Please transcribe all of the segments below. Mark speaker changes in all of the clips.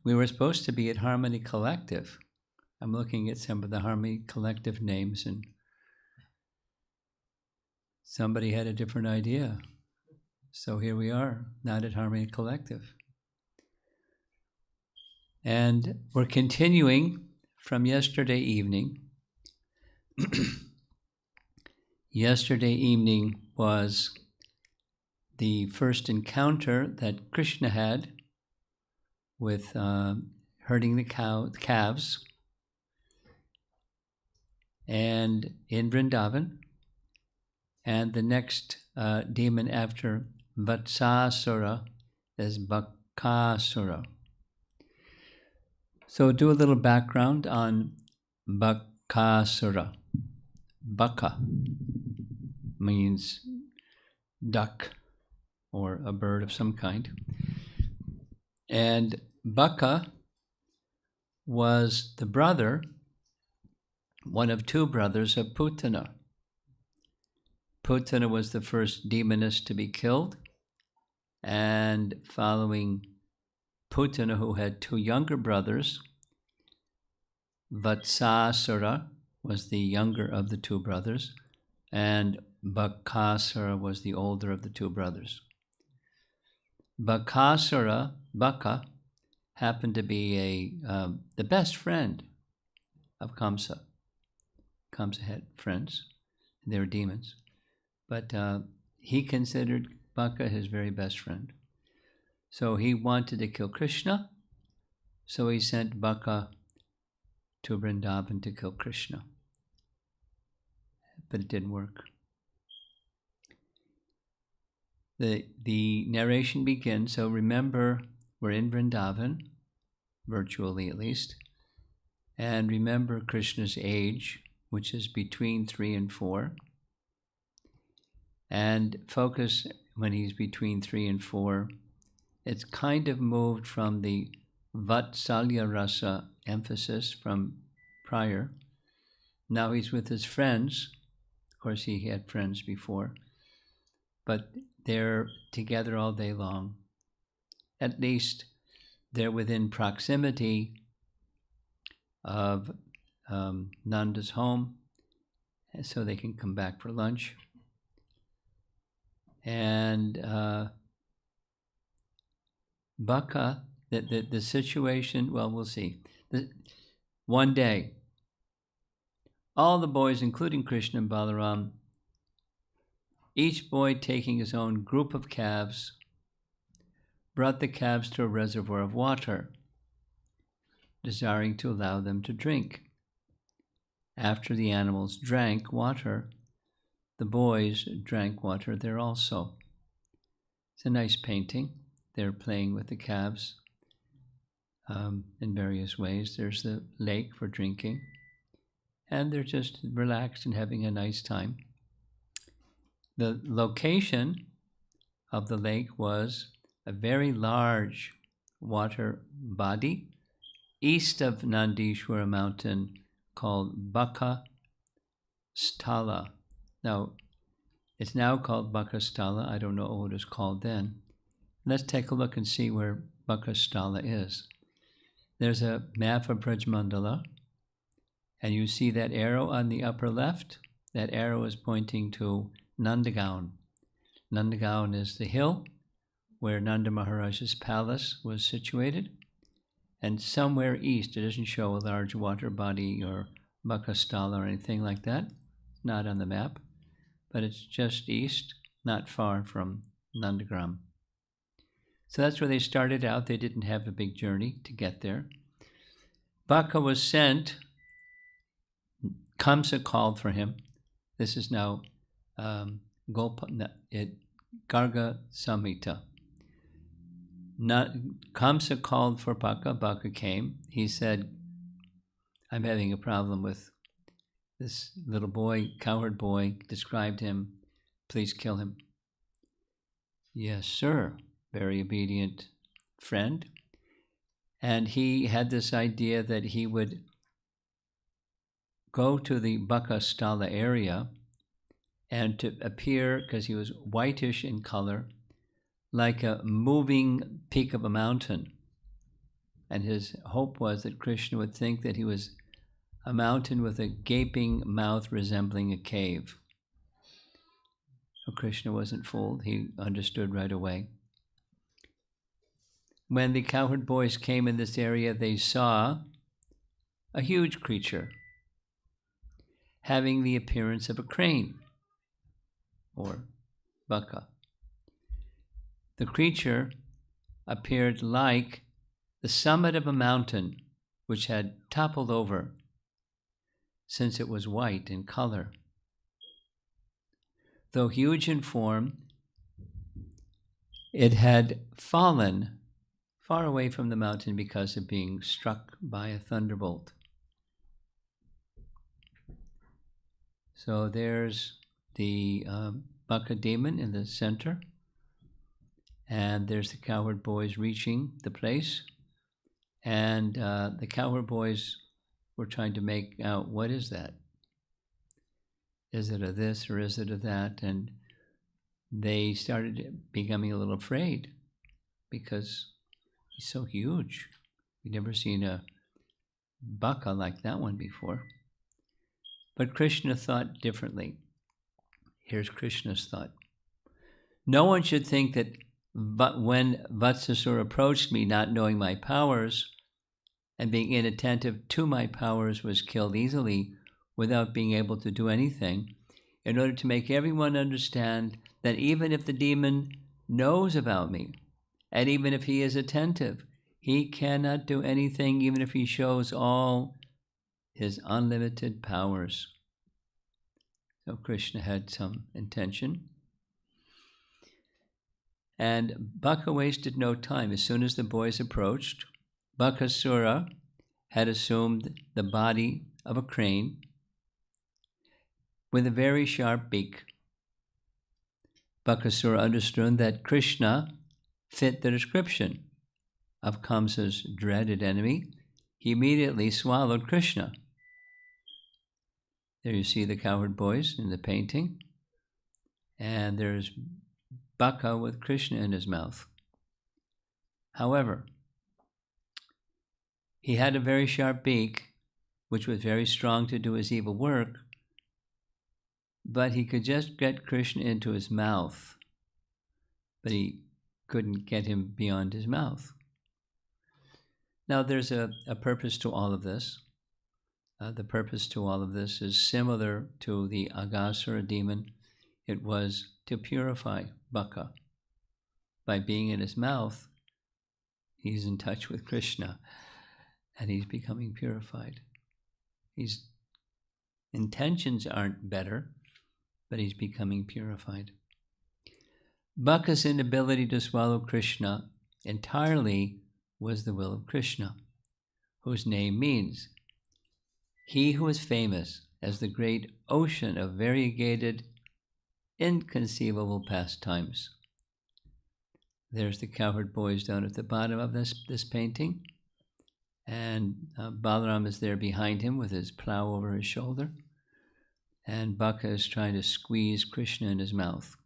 Speaker 1: we were supposed to be at Harmony Collective. I'm looking at some of the Harmony Collective names, and somebody had a different idea. So here we are, not at Harmony Collective. And we're continuing from yesterday evening. Yesterday evening was the first encounter that Krishna had with herding the calves, and in Vrindavan. And the next demon after Vatsasura is Bakasura. So do a little background on Bakasura. Baka means duck or a bird of some kind. And Baka was the brother, one of two brothers of Putana. Putana was the first demoness to be killed, and following Putana, who had two younger brothers, Vatsasura was the younger of the two brothers, and Bakasura was the older of the two brothers. Bakasura, Baka, happened to be the best friend of Kamsa. Kamsa had friends, they were demons. But he considered Baka his very best friend. So he wanted to kill Krishna, so he sent Baka to Vrindavan to kill Krishna. But it didn't work. The narration begins, so remember, we're in Vrindavan, virtually at least, and remember Krishna's age, which is between 3 and 4. And focus when he's between 3 and 4. It's kind of moved from the Vatsalya Rasa emphasis from prior. Now he's with his friends. Of course, he had friends before, but they're together all day long. At least they're within proximity of Nanda's home, so they can come back for lunch. And Baka, the situation, well, we'll see. One day, all the boys, including Krishna and Balaram, each boy taking his own group of calves, brought the calves to a reservoir of water, desiring to allow them to drink. After the animals drank water, the boys drank water there also. It's a nice painting. They're playing with the calves in various ways. There's the lake for drinking, and they're just relaxed and having a nice time. The location of the lake was a very large water body east of Nandishwara mountain called Bakasura. Now, it's now called Bakasura. I don't know what it was called then. Let's take a look and see where Bakasura is. There's a map of Brajmandala, and you see that arrow on the upper left? That arrow is pointing to Nandagaon. Nandagaon is the hill where Nanda Maharaj's palace was situated, and somewhere east, it doesn't show a large water body or Bakasura or anything like that. It's not on the map, but it's just east, not far from Nandagram. So that's where they started out. They didn't have a big journey to get there. Baka was sent. Kamsa called for him. This is now Garga Samhita. Kamsa called for Baka. Baka came. He said, I'm having a problem with this little boy, cowherd boy, described him. Please kill him. Yes, sir. Very obedient friend. And he had this idea that he would go to the Bakasura area and to appear, because he was whitish in color, like a moving peak of a mountain. and his hope was that Krishna would think that he was a mountain with a gaping mouth resembling a cave. So Krishna wasn't fooled. He understood right away. When the cowherd boys came in this area, they saw a huge creature having the appearance of a crane, or baka. The creature appeared like the summit of a mountain which had toppled over, since it was white in color. Though huge in form, it had fallen far away from the mountain because of being struck by a thunderbolt. So there's the Baka demon in the center, and there's the cowherd boys reaching the place, and the cowherd boys were trying to make out, what is that? Is it a this or is it a that? And they started becoming a little afraid because he's so huge. We've never seen a baka like that one before. But Krishna thought differently. Here's Krishna's thought. No one should think that when Bakasura approached me, not knowing my powers and being inattentive to my powers, was killed easily without being able to do anything, in order to make everyone understand that even if the demon knows about me, and even if he is attentive, he cannot do anything, even if he shows all his unlimited powers. So Krishna had some intention. And Baka wasted no time. As soon as the boys approached, Bakasura had assumed the body of a crane with a very sharp beak. Bakasura understood that Krishna fit the description of Kamsa's dreaded enemy. He immediately swallowed Krishna. There you see the cowherd boys in the painting, and there's Baka with Krishna in his mouth. However, he had a very sharp beak, which was very strong to do his evil work, but he could just get Krishna into his mouth, but he couldn't get him beyond his mouth. Now there's a purpose to all of this. The purpose to all of this is similar to the Bakasura demon. It was to purify Baka. By being in his mouth, he's in touch with Krishna, and he's becoming purified. His intentions aren't better, but he's becoming purified. Baka's inability to swallow Krishna entirely was the will of Krishna, whose name means he who is famous as the great ocean of variegated, inconceivable pastimes. There's the cowherd boys down at the bottom of this painting, and Balaram is there behind him with his plow over his shoulder, and Baka is trying to squeeze Krishna in his mouth.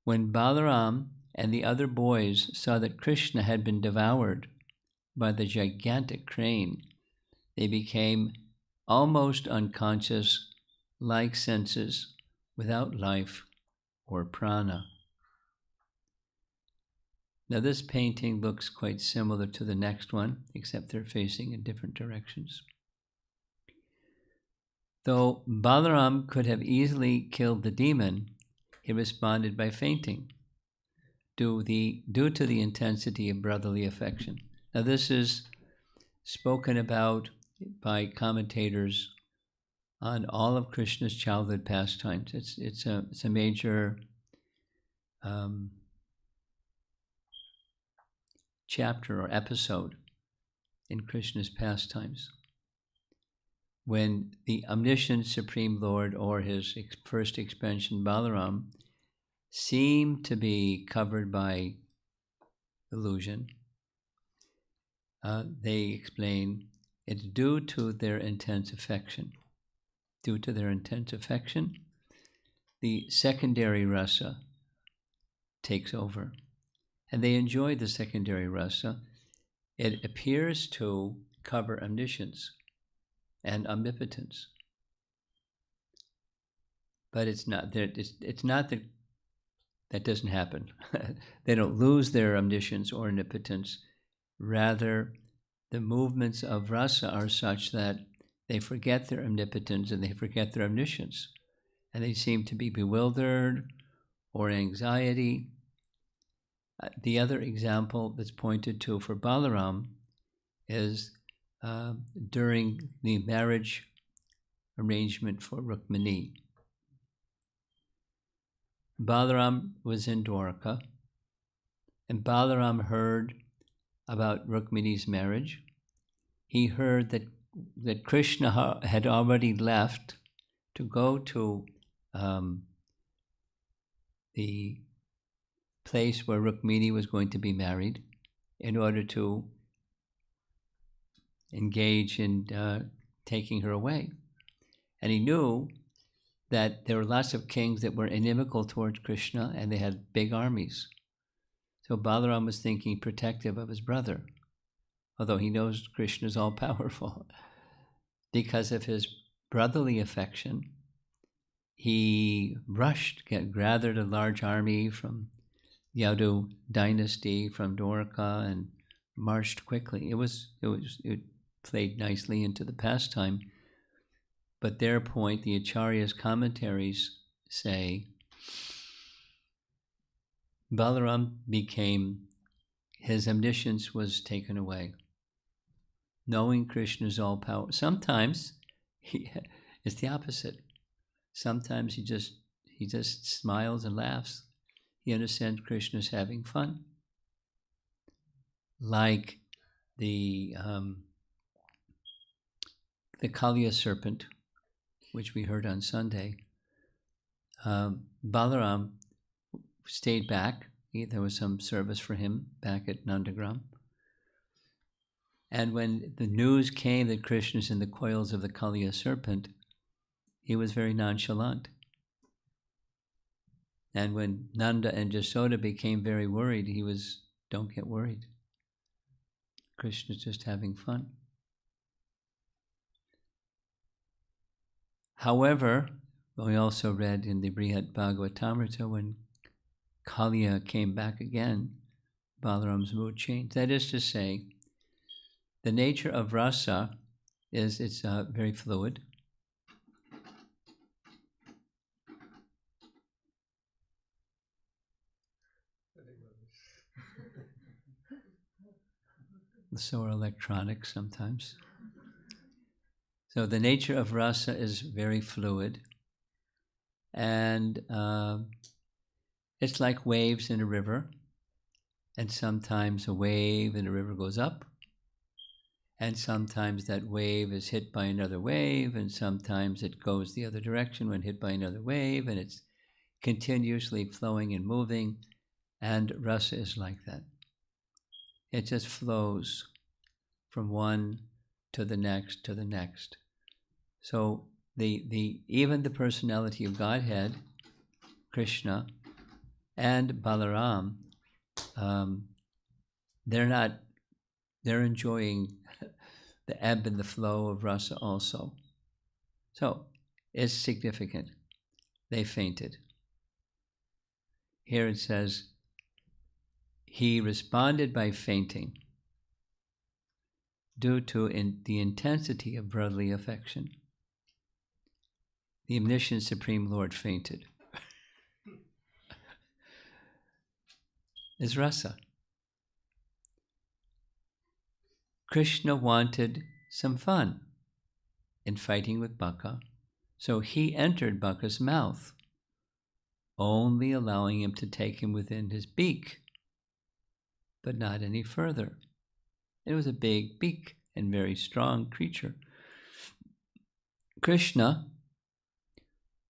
Speaker 1: When Balaram and the other boys saw that Krishna had been devoured by the gigantic crane, they became almost unconscious, like senses, without life or prana. Now this painting looks quite similar to the next one, except they're facing in different directions. Though Balaram could have easily killed the demon, he responded by fainting due to the intensity of brotherly affection. Now this is spoken about by commentators on all of Krishna's childhood pastimes. It's a major chapter or episode in Krishna's pastimes, when the omniscient Supreme Lord, or his first expansion Balaram, seemed to be covered by illusion. They explain it's due to their intense affection. Due to their intense affection, the secondary rasa takes over, and they enjoy the secondary rasa. It appears to cover omniscience and omnipotence, but it's not. It's not that that doesn't happen. They don't lose their omniscience or omnipotence. Rather, the movements of rasa are such that they forget their omnipotence and they forget their omniscience, and they seem to be bewildered or anxiety. The other example that's pointed to for Balaram is during the marriage arrangement for Rukmini. Balaram was in Dwarka, and Balaram heard about Rukmini's marriage. He heard that Krishna had already left to go to the place where Rukmini was going to be married in order to engage in taking her away. And he knew that there were lots of kings that were inimical towards Krishna and they had big armies. So Balaram was thinking protective of his brother, although he knows Krishna is all powerful. Because of his brotherly affection, he rushed, gathered a large army from Yadu dynasty, from Dwarka, and marched quickly. It played nicely into the pastime. But their point, the Acharya's commentaries say, Balaram his omniscience was taken away. Knowing Krishna's all power. Sometimes it's the opposite. Sometimes he just smiles and laughs. He understands Krishna's having fun. Like the Kaliya serpent, which we heard on Sunday. Balaram stayed back. There was some service for him back at Nandagram. And when the news came that Krishna's in the coils of the Kaliya serpent, he was very nonchalant. And when Nanda and Jasoda became very worried, he was, don't get worried. Krishna's just having fun. However, we also read in the Brihat Bhagavatamrita when Kaliya came back again, Balaram's mood changed. That is to say, the nature of rasa is it's very fluid. So are electronics sometimes. So the nature of rasa is very fluid, and it's like waves in a river, and sometimes a wave in a river goes up, and sometimes that wave is hit by another wave, and sometimes it goes the other direction when hit by another wave, and it's continuously flowing and moving, and rasa is like that. It just flows from one to the next to the next. So even the personality of Godhead, Krishna, and Balaram, they're enjoying the ebb and the flow of rasa also. So it's significant. They fainted. Here it says, he responded by fainting due to the intensity of brotherly affection. The omniscient Supreme Lord fainted. It's rasa. Krishna wanted some fun in fighting with Baka, so he entered Baka's mouth, only allowing him to take him within his beak, but not any further. It was a big beak and very strong creature. Krishna,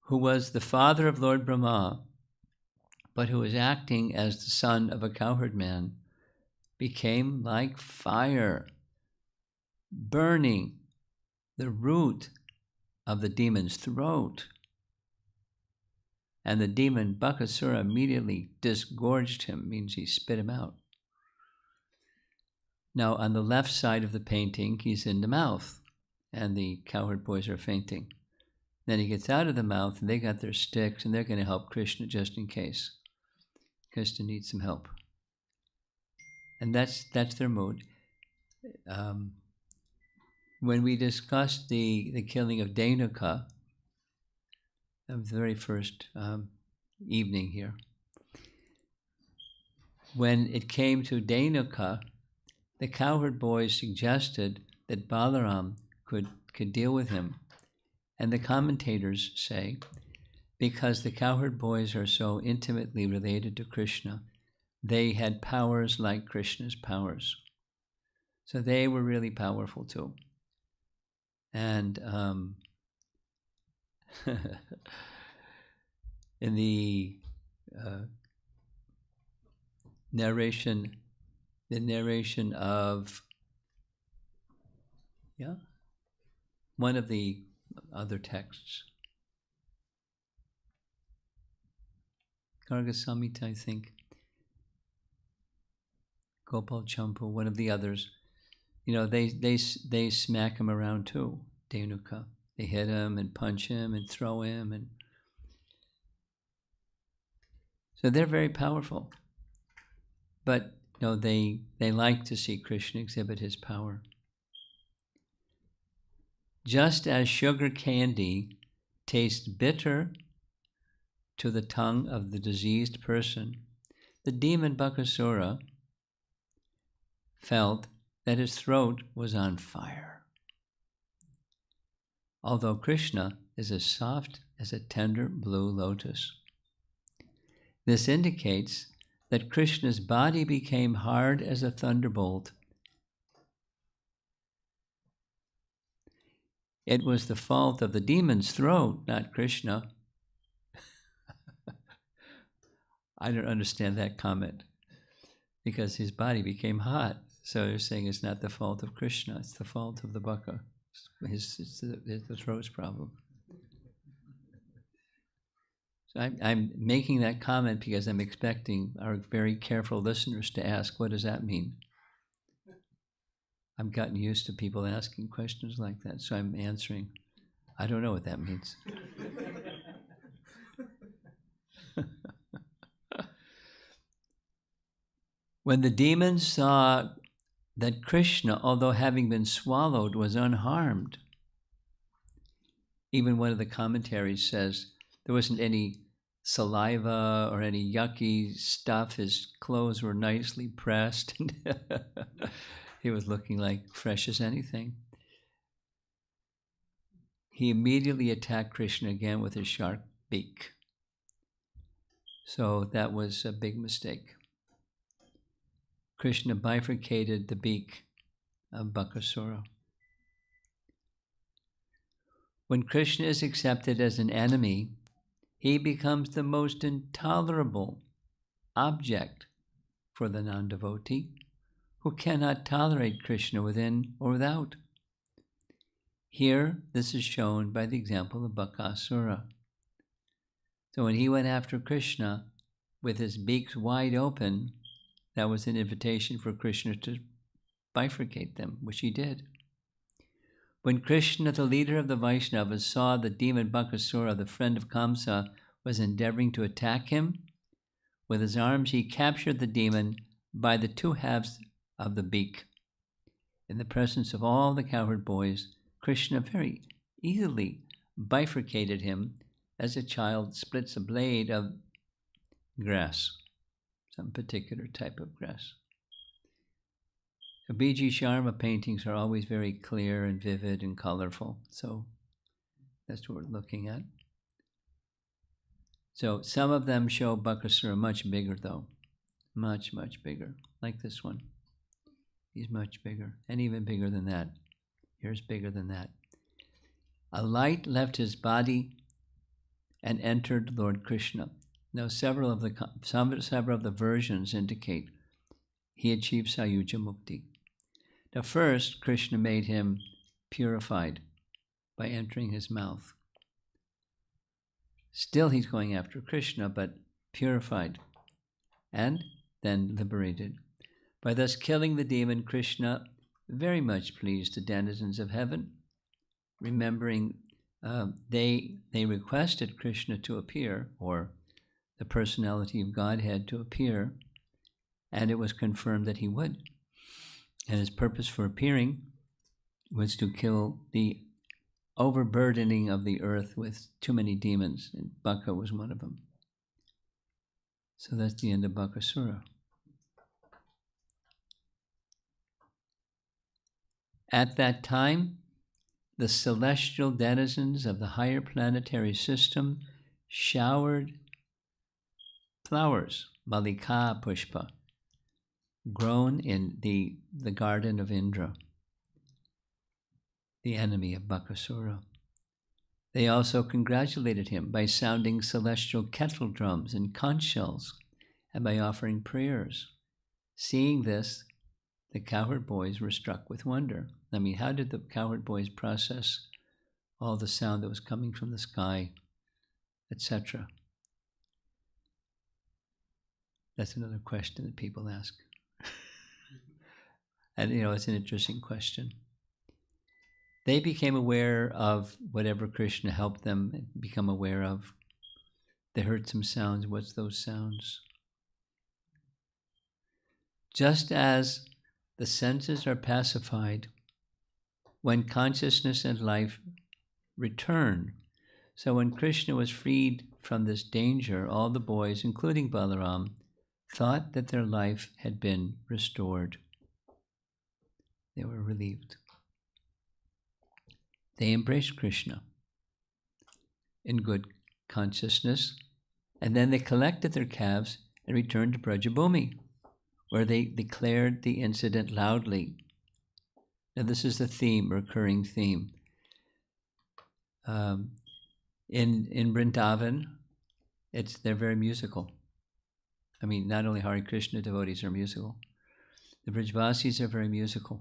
Speaker 1: who was the father of Lord Brahma, but who was acting as the son of a cowherd man, became like fire, burning the root of the demon's throat. And the demon Bakasura immediately disgorged him, means he spit him out. Now, on the left side of the painting, he's in the mouth, and the cowherd boys are fainting. Then he gets out of the mouth, and they got their sticks, and they're going to help Krishna just in case. Krishna needs some help. And that's their mood. When we discussed the killing of Dhenuka, the very first evening here, when it came to Dhenuka, the cowherd boys suggested that Balaram could deal with him. And the commentators say, because the cowherd boys are so intimately related to Krishna, they had powers like Krishna's powers. So they were really powerful too. And in the narration of one of the other texts, Garga Samhita, I think, Gopal Champu, one of the others, they smack him around too, Dhenuka. They hit him and punch him and throw him, and so they're very powerful. But they like to see Krishna exhibit his power. Just as sugar candy tastes bitter to the tongue of the diseased person, the demon Bakasura felt that his throat was on fire. Although Krishna is as soft as a tender blue lotus. This indicates that Krishna's body became hard as a thunderbolt. It was the fault of the demon's throat, not Krishna. I don't understand that comment, because his body became hot. So they're saying it's not the fault of Krishna, it's the fault of the baka. It's the throat's problem. So I'm making that comment because I'm expecting our very careful listeners to ask, what does that mean? I've gotten used to people asking questions like that, so I'm answering, I don't know what that means. When the demons saw that Krishna, although having been swallowed, was unharmed, even one of the commentaries says there wasn't any saliva or any yucky stuff. His clothes were nicely pressed. He was looking like fresh as anything. He immediately attacked Krishna again with his sharp beak. So that was a big mistake. Krishna bifurcated the beak of Bakasura. When Krishna is accepted as an enemy, he becomes the most intolerable object for the non-devotee who cannot tolerate Krishna within or without. Here, this is shown by the example of Bakasura. So when he went after Krishna with his beaks wide open, that was an invitation for Krishna to bifurcate them, which he did. When Krishna, the leader of the Vaishnavas, saw the demon Bakasura, the friend of Kamsa, was endeavoring to attack him, with his arms he captured the demon by the two halves of the beak. In the presence of all the cowherd boys, Krishna very easily bifurcated him as a child splits a blade of grass, some particular type of grass. So B.G. Sharma paintings are always very clear and vivid and colorful. So that's what we're looking at. So some of them show Bakasura much bigger though. Much, much bigger. Like this one. He's much bigger. And even bigger than that. Here's bigger than that. A light left his body and entered Lord Krishna. Now several of the versions indicate he achieved Sayuja Mukti. Now first, Krishna made him purified by entering his mouth. Still he's going after Krishna, but purified and then liberated. By thus killing the demon, Krishna very much pleased the denizens of heaven, remembering they requested Krishna to appear, or the personality of Godhead to appear, and it was confirmed that he would. And his purpose for appearing was to kill the overburdening of the earth with too many demons, and Baka was one of them. So that's the end of Bakasura. At that time, the celestial denizens of the higher planetary system showered flowers, Malika Pushpa, grown in the garden of Indra, the enemy of Bakasura. They also congratulated him by sounding celestial kettle drums and conch shells and by offering prayers. Seeing this, the cowherd boys were struck with wonder. I mean, how did the cowherd boys process all the sound that was coming from the sky, etc.? That's another question that people ask. And, it's an interesting question. They became aware of whatever Krishna helped them become aware of. They heard some sounds. What's those sounds? Just as the senses are pacified when consciousness and life return. So when Krishna was freed from this danger, all the boys, including Balaram, thought that their life had been restored. They were relieved. They embraced Krishna in good consciousness, and then they collected their calves and returned to Brajabhumi, where they declared the incident loudly. Now this is the theme, recurring theme. In Vrindavan, they're very musical. I mean, not only Hare Krishna devotees are musical, the Brajvasis are very musical.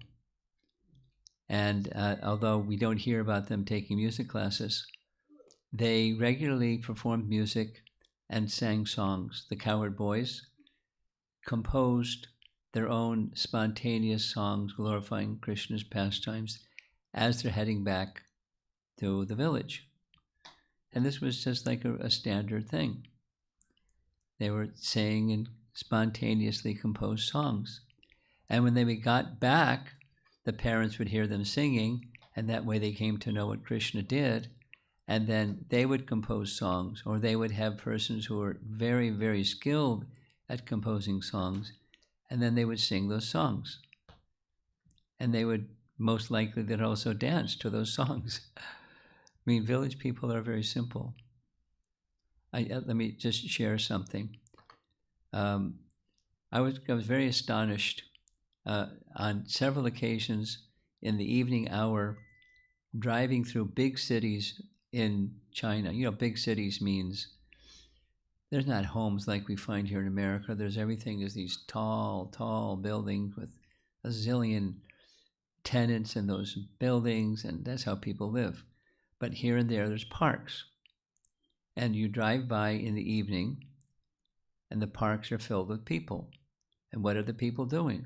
Speaker 1: And although we don't hear about them taking music classes, they regularly performed music and sang songs. The cowherd boys composed their own spontaneous songs glorifying Krishna's pastimes as they're heading back to the village. And this was just like a standard thing. They were saying and spontaneously composed songs. And when they got back, the parents would hear them singing, and that way they came to know what Krishna did, and then they would compose songs, or they would have persons who were very, very skilled at composing songs, and then they would sing those songs. And they would most likely then also dance to those songs. I mean, village people are very simple. Let me just share something. I was very astonished on several occasions in the evening hour, driving through big cities in China. Big cities means there's not homes like we find here in America. There's everything is these tall, tall buildings with a zillion tenants in those buildings, and that's how people live. But here and there, there's parks. And you drive by in the evening, and the parks are filled with people. And what are the people doing?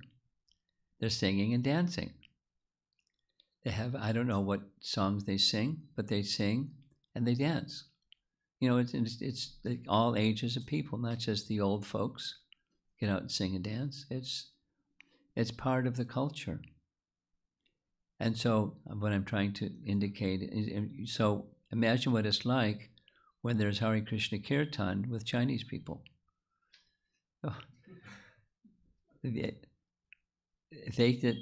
Speaker 1: They're singing and dancing. They have, I don't know what songs they sing, but they sing and they dance. It's all ages of people, not just the old folks get out and sing and dance. It's part of the culture. And so what I'm trying to indicate is, so imagine what it's like when there's Hare Krishna Kirtan with Chinese people. Oh. They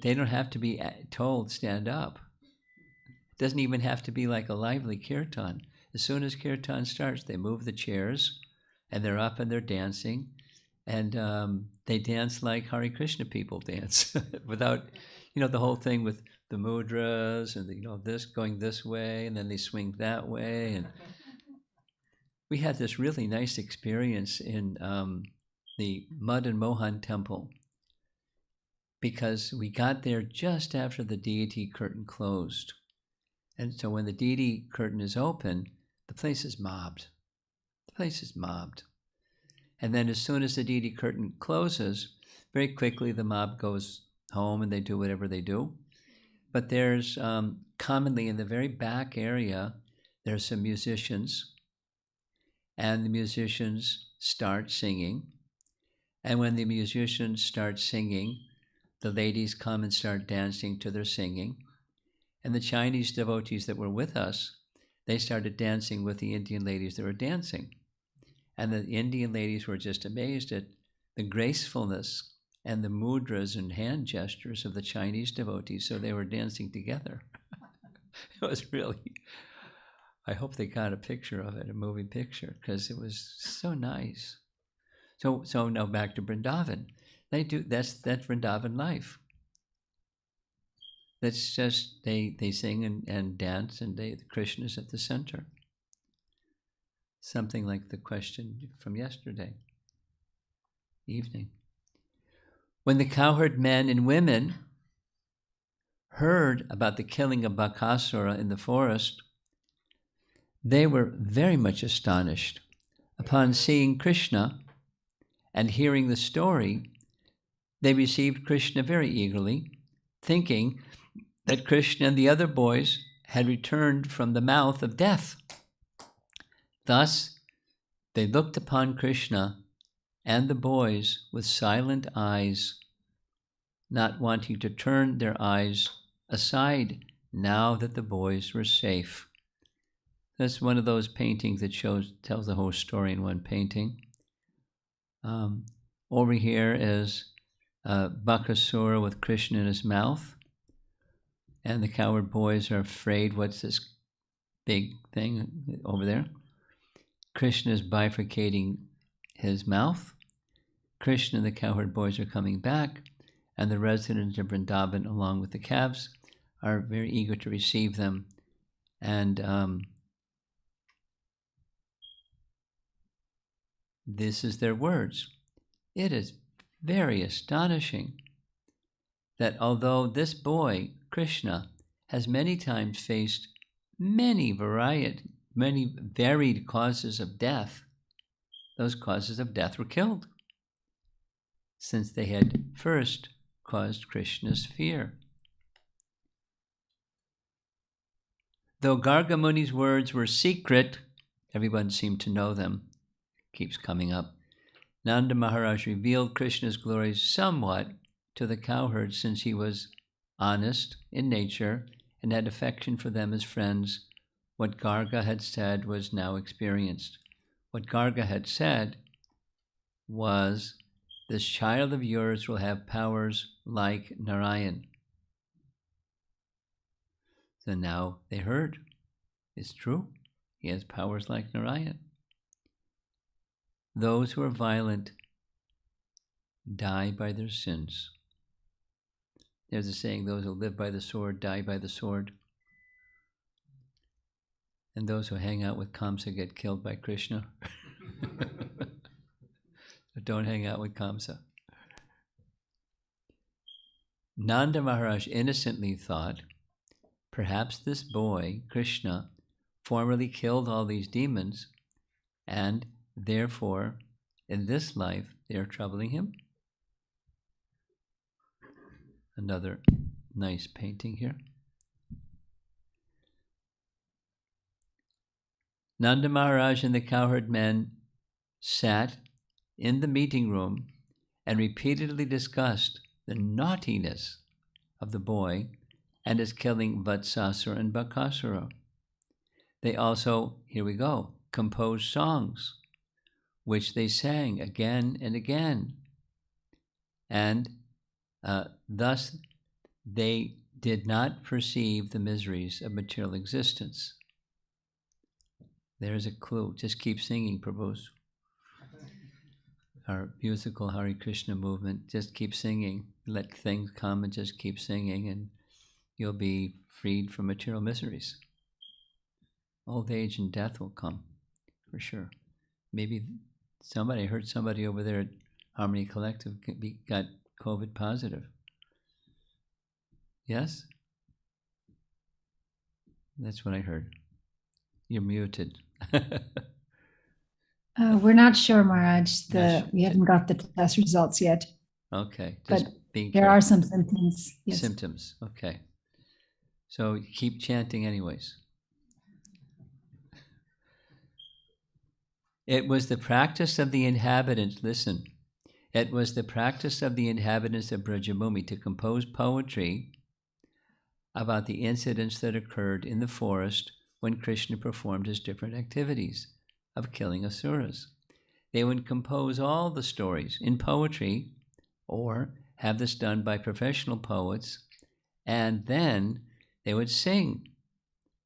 Speaker 1: don't have to be told stand up. It doesn't even have to be like a lively kirtan. As soon as kirtan starts, they move the chairs, and they're up and they're dancing, and they dance like Hare Krishna people dance, without, the whole thing with the mudras and this going this way, and then they swing that way. And we had this really nice experience in the Madan Mohan temple, because we got there just after the deity curtain closed. And so when the deity curtain is open, the place is mobbed. The place is mobbed. And then as soon as the deity curtain closes, very quickly the mob goes home and they do whatever they do. But there's commonly in the very back area, there's some musicians, and the musicians start singing. And when the musicians start singing, the ladies come and start dancing to their singing. And the Chinese devotees that were with us, they started dancing with the Indian ladies that were dancing. And the Indian ladies were just amazed at the gracefulness and the mudras and hand gestures of the Chinese devotees, so they were dancing together. It was really, I hope they got a picture of it, a moving picture, because it was so nice. So now back to Vrindavan. That's Vrindavan life. That's just, they sing and dance, and Krishna's at the center. Something like the question from yesterday evening. When the cowherd men and women heard about the killing of Bakasura in the forest, they were very much astonished. Upon seeing Krishna and hearing the story, they received Krishna very eagerly, thinking that Krishna and the other boys had returned from the mouth of death. Thus, they looked upon Krishna and the boys with silent eyes, not wanting to turn their eyes aside now that the boys were safe. That's one of those paintings that tells the whole story in one painting. Over here is Bakasura with Krishna in his mouth, and the coward boys are afraid. What's this big thing over there? Krishna is bifurcating his mouth. Krishna and the cowherd boys are coming back, and the residents of Vrindavan, along with the calves, are very eager to receive them. And this is their words. It is very astonishing that although this boy, Krishna, has many times faced many varied causes of death, those causes of death were killed, since they had first caused Krishna's fear. Though Garga Muni's words were secret, everyone seemed to know them. Keeps coming up. Nanda Maharaj revealed Krishna's glories somewhat to the cowherds, since he was honest in nature and had affection for them as friends. What Garga had said was now experienced. What Garga had said was, this child of yours will have powers like Narayan. So now they heard. It's true. He has powers like Narayan. Those who are violent die by their sins. There's a saying, those who live by the sword die by the sword. And those who hang out with Kamsa get killed by Krishna. So don't hang out with Kamsa. Nanda Maharaj innocently thought, perhaps this boy, Krishna, formerly killed all these demons, and therefore, in this life, they are troubling him. Another nice painting here. Nanda Maharaj and the cowherd men sat in the meeting room and repeatedly discussed the naughtiness of the boy and his killing Vatsasura and Bakasura. They also, here we go, composed songs, which they sang again and again. And thus they did not perceive the miseries of material existence. There's a clue. Just keep singing, Prabhus. Our musical Hare Krishna movement, just keep singing. Let things come and just keep singing, and you'll be freed from material miseries. Old age and death will come, for sure. Maybe I heard somebody over there at Harmony Collective got COVID positive. Yes? That's what I heard. You're muted.
Speaker 2: We're not sure, Maharaj.
Speaker 1: Not sure.
Speaker 2: We haven't got the test results yet,
Speaker 1: Okay,
Speaker 2: but
Speaker 1: just being
Speaker 2: there are
Speaker 1: careful.
Speaker 2: some symptoms. Yes.
Speaker 1: Symptoms. Okay. So keep chanting anyways. It was the practice of the inhabitants, listen, it was the practice of the inhabitants of Brajabhumi to compose poetry about the incidents that occurred in the forest when Krishna performed his different activities of killing asuras. They would compose all the stories in poetry or have this done by professional poets, and then they would sing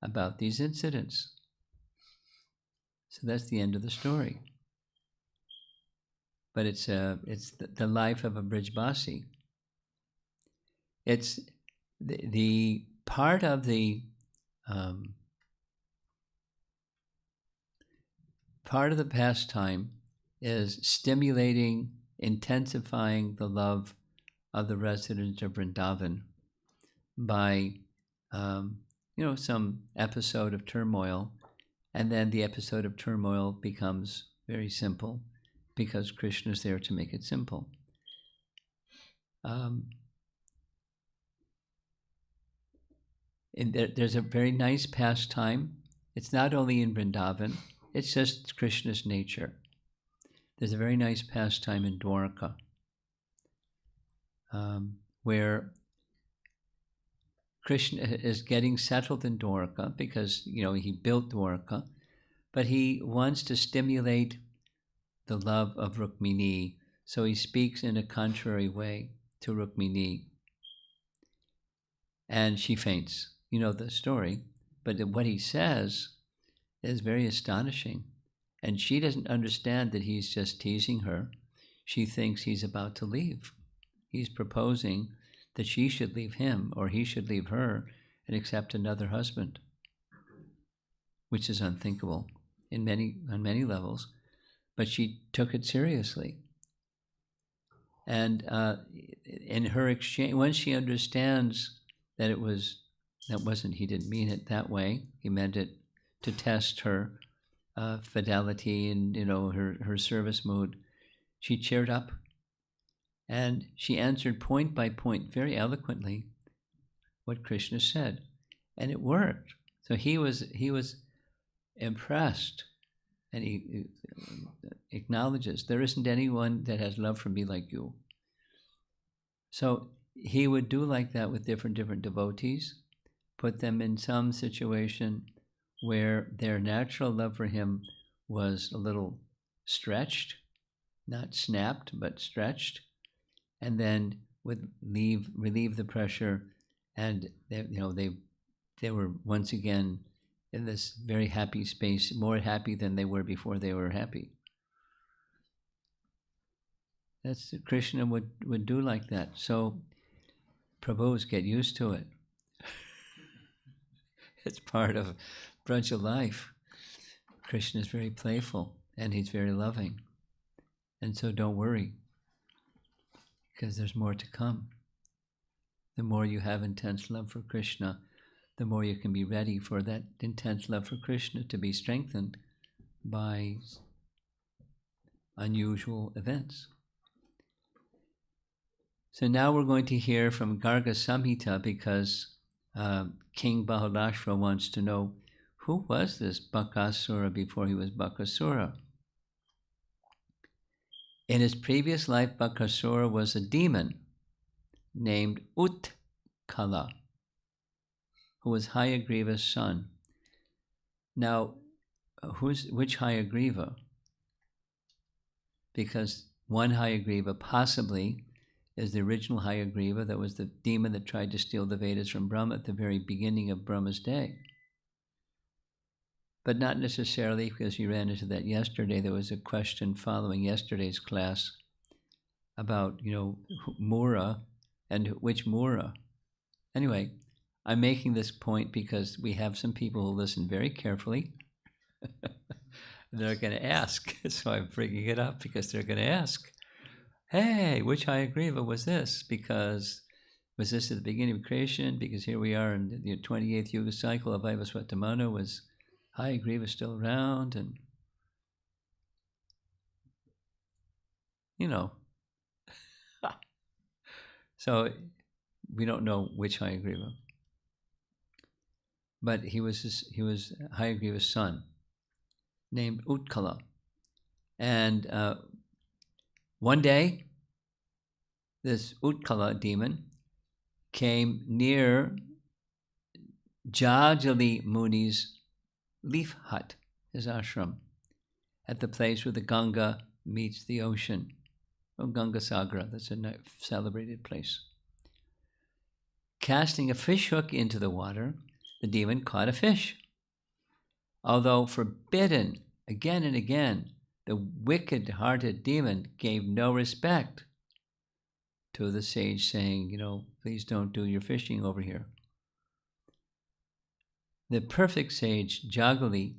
Speaker 1: about these incidents. So that's the end of the story. But it's the life of a Brijbasi. It's the part of the um, pastime is stimulating, intensifying the love of the residents of Vrindavan by some episode of turmoil, and then the episode of turmoil becomes very simple because Krishna is there to make it simple. And there's a very nice pastime. It's not only in Vrindavan, it's just Krishna's nature. There's a very nice pastime in Dwarka where Krishna is getting settled in Dwarka because, he built Dwarka, but he wants to stimulate the love of Rukmini, so he speaks in a contrary way to Rukmini. And she faints. You know the story, but what he says is very astonishing. And she doesn't understand that he's just teasing her. She thinks he's about to leave. He's proposing that she should leave him or he should leave her and accept another husband, which is unthinkable on many levels. But she took it seriously. And in her exchange, once she understands that he didn't mean it that way. He meant it to test her fidelity and her service mood. She cheered up, and she answered point by point, very eloquently, what Krishna said, and it worked. So he was impressed, and he acknowledges there isn't anyone that has love for me like you. So he would do like that with different devotees, put them in some situation where their natural love for him was a little stretched, not snapped, but stretched, and then would relieve the pressure, and they were once again in this very happy space, more happy than they were before they were happy. That's Krishna would do like that. So Prabhus, get used to it. It's part of Braja life. Krishna is very playful and he's very loving. And so don't worry, because there's more to come. The more you have intense love for Krishna, the more you can be ready for that intense love for Krishna to be strengthened by unusual events. So now we're going to hear from Garga Samhita because King Bahulashrava wants to know, who was this Bakasura before he was Bakasura? In his previous life, Bakasura was a demon named Utkala, who was Hayagriva's son. Now, which Hayagriva? Because one Hayagriva possibly is the original Hayagriva that was the demon that tried to steal the Vedas from Brahma at the very beginning of Brahma's day. But not necessarily, because we ran into that yesterday. There was a question following yesterday's class about, Mura and which Mura. Anyway, I'm making this point because we have some people who listen very carefully. They're going to ask, so I'm bringing it up because they're going to ask, hey, which Hayagriva was this? Because was this at the beginning of creation? Because here we are in the 28th Yuga cycle of Vaivasvatamana. Was Hayagriva still around? And you know. So we don't know which Hayagriva. But he was Hayagriva's son, named Utkala. And one day, this Utkala demon came near Jajali Muni's leaf hut, his ashram, at the place where the Ganga meets the ocean. Ganga Sagra, that's a celebrated place. Casting a fish hook into the water, the demon caught a fish. Although forbidden again and again, the wicked-hearted demon gave no respect to the sage, saying, please don't do your fishing over here. The perfect sage, Jagali,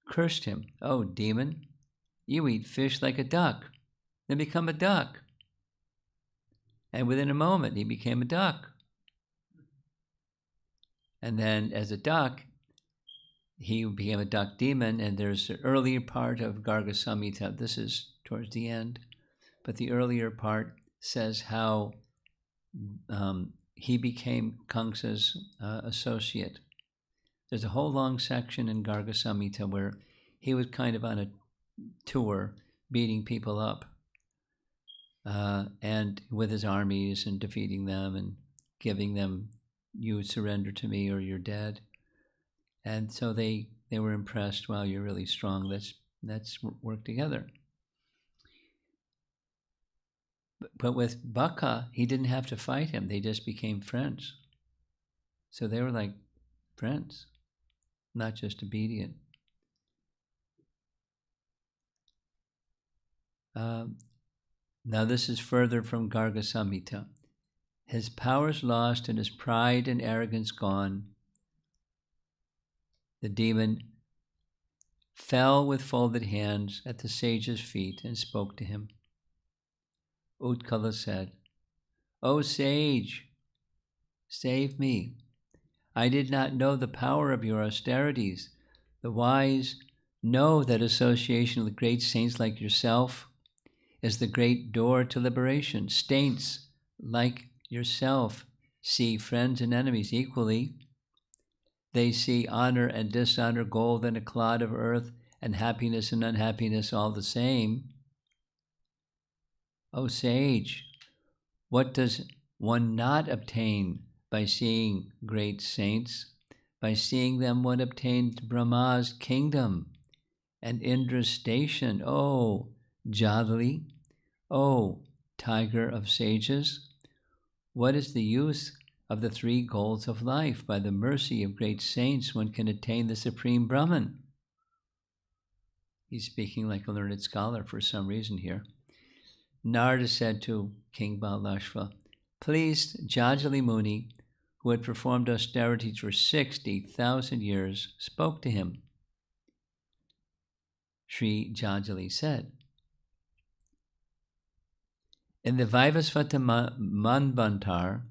Speaker 1: cursed him. Oh, demon, you eat fish like a duck, then become a duck. And within a moment, he became a duck. And then as a duck, he became a duck demon, and there's the earlier part of Garga Samhita. This is towards the end, but the earlier part says how he became Kamsa's associate. There's a whole long section in Garga Samhita where he was kind of on a tour, beating people up, and with his armies and defeating them and giving them, you surrender to me or you're dead. And so they were impressed. Wow, you're really strong. Let's work together. But with Baka, he didn't have to fight him. They just became friends. So they were like friends, not just obedient. Now this is further from Garga Samhita. His powers lost and his pride and arrogance gone, the demon fell with folded hands at the sage's feet and spoke to him. Utkala said, "O sage, save me. I did not know the power of your austerities. The wise know that association with great saints like yourself is the great door to liberation. Saints like yourself see friends and enemies equally. They see honor and dishonor, gold and a clod of earth, and happiness and unhappiness all the same. O sage, what does one not obtain by seeing great saints? By seeing them one obtained Brahma's kingdom and Indra's station. O Jadali, O tiger of sages, what is the use of the three goals of life? By the mercy of great saints, one can attain the supreme Brahman." He's speaking like a learned scholar for some reason here. Narada said to King Balalashva, "Please, Jajali Muni, who had performed austerities for 60,000 years, spoke to him." Sri Jajali said, "In the Vaivasvata Manvantar,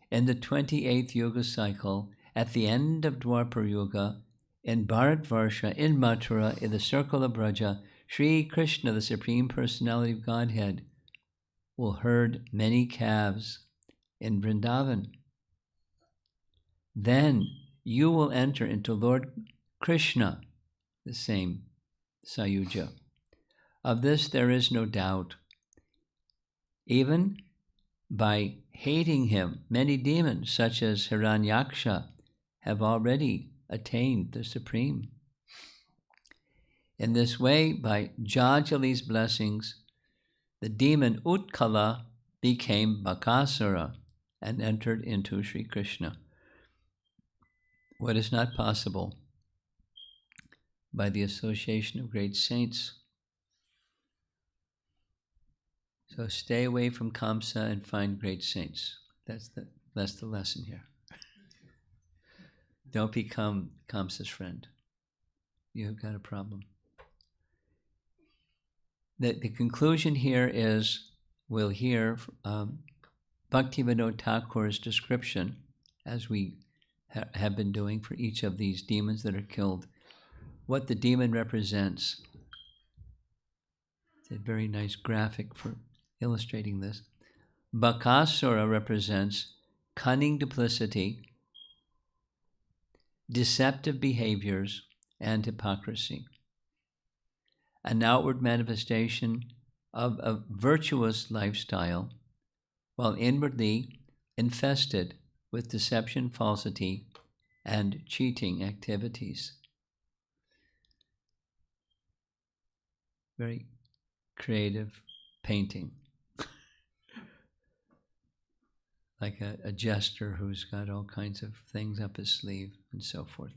Speaker 1: in the 28th Yuga cycle, at the end of Dwapar Yuga, in Bharatvarsha, in Mathura, in the circle of Braja, Sri Krishna, the Supreme Personality of Godhead, will herd many calves in Vrindavan. Then you will enter into Lord Krishna, the same Sayuja. Of this there is no doubt. Even by hating him, many demons, such as Hiranyaksha, have already attained the Supreme. In this way, by Jajali's blessings, the demon Utkala became Bakasura and entered into Sri Krishna. What is not possible by the association of great saints. So stay away from Kamsa and find great saints. That's the lesson here. Don't become Kamsa's friend. You've got a problem. The conclusion here is, we'll hear Bhaktivinoda Thakur's description, as we have been doing for each of these demons that are killed, what the demon represents. It's a very nice graphic for illustrating this. Bakasura represents cunning duplicity, deceptive behaviors, and hypocrisy. An outward manifestation of a virtuous lifestyle, while inwardly infested with deception, falsity, and cheating activities. Very creative painting. Like a jester who's got all kinds of things up his sleeve and so forth.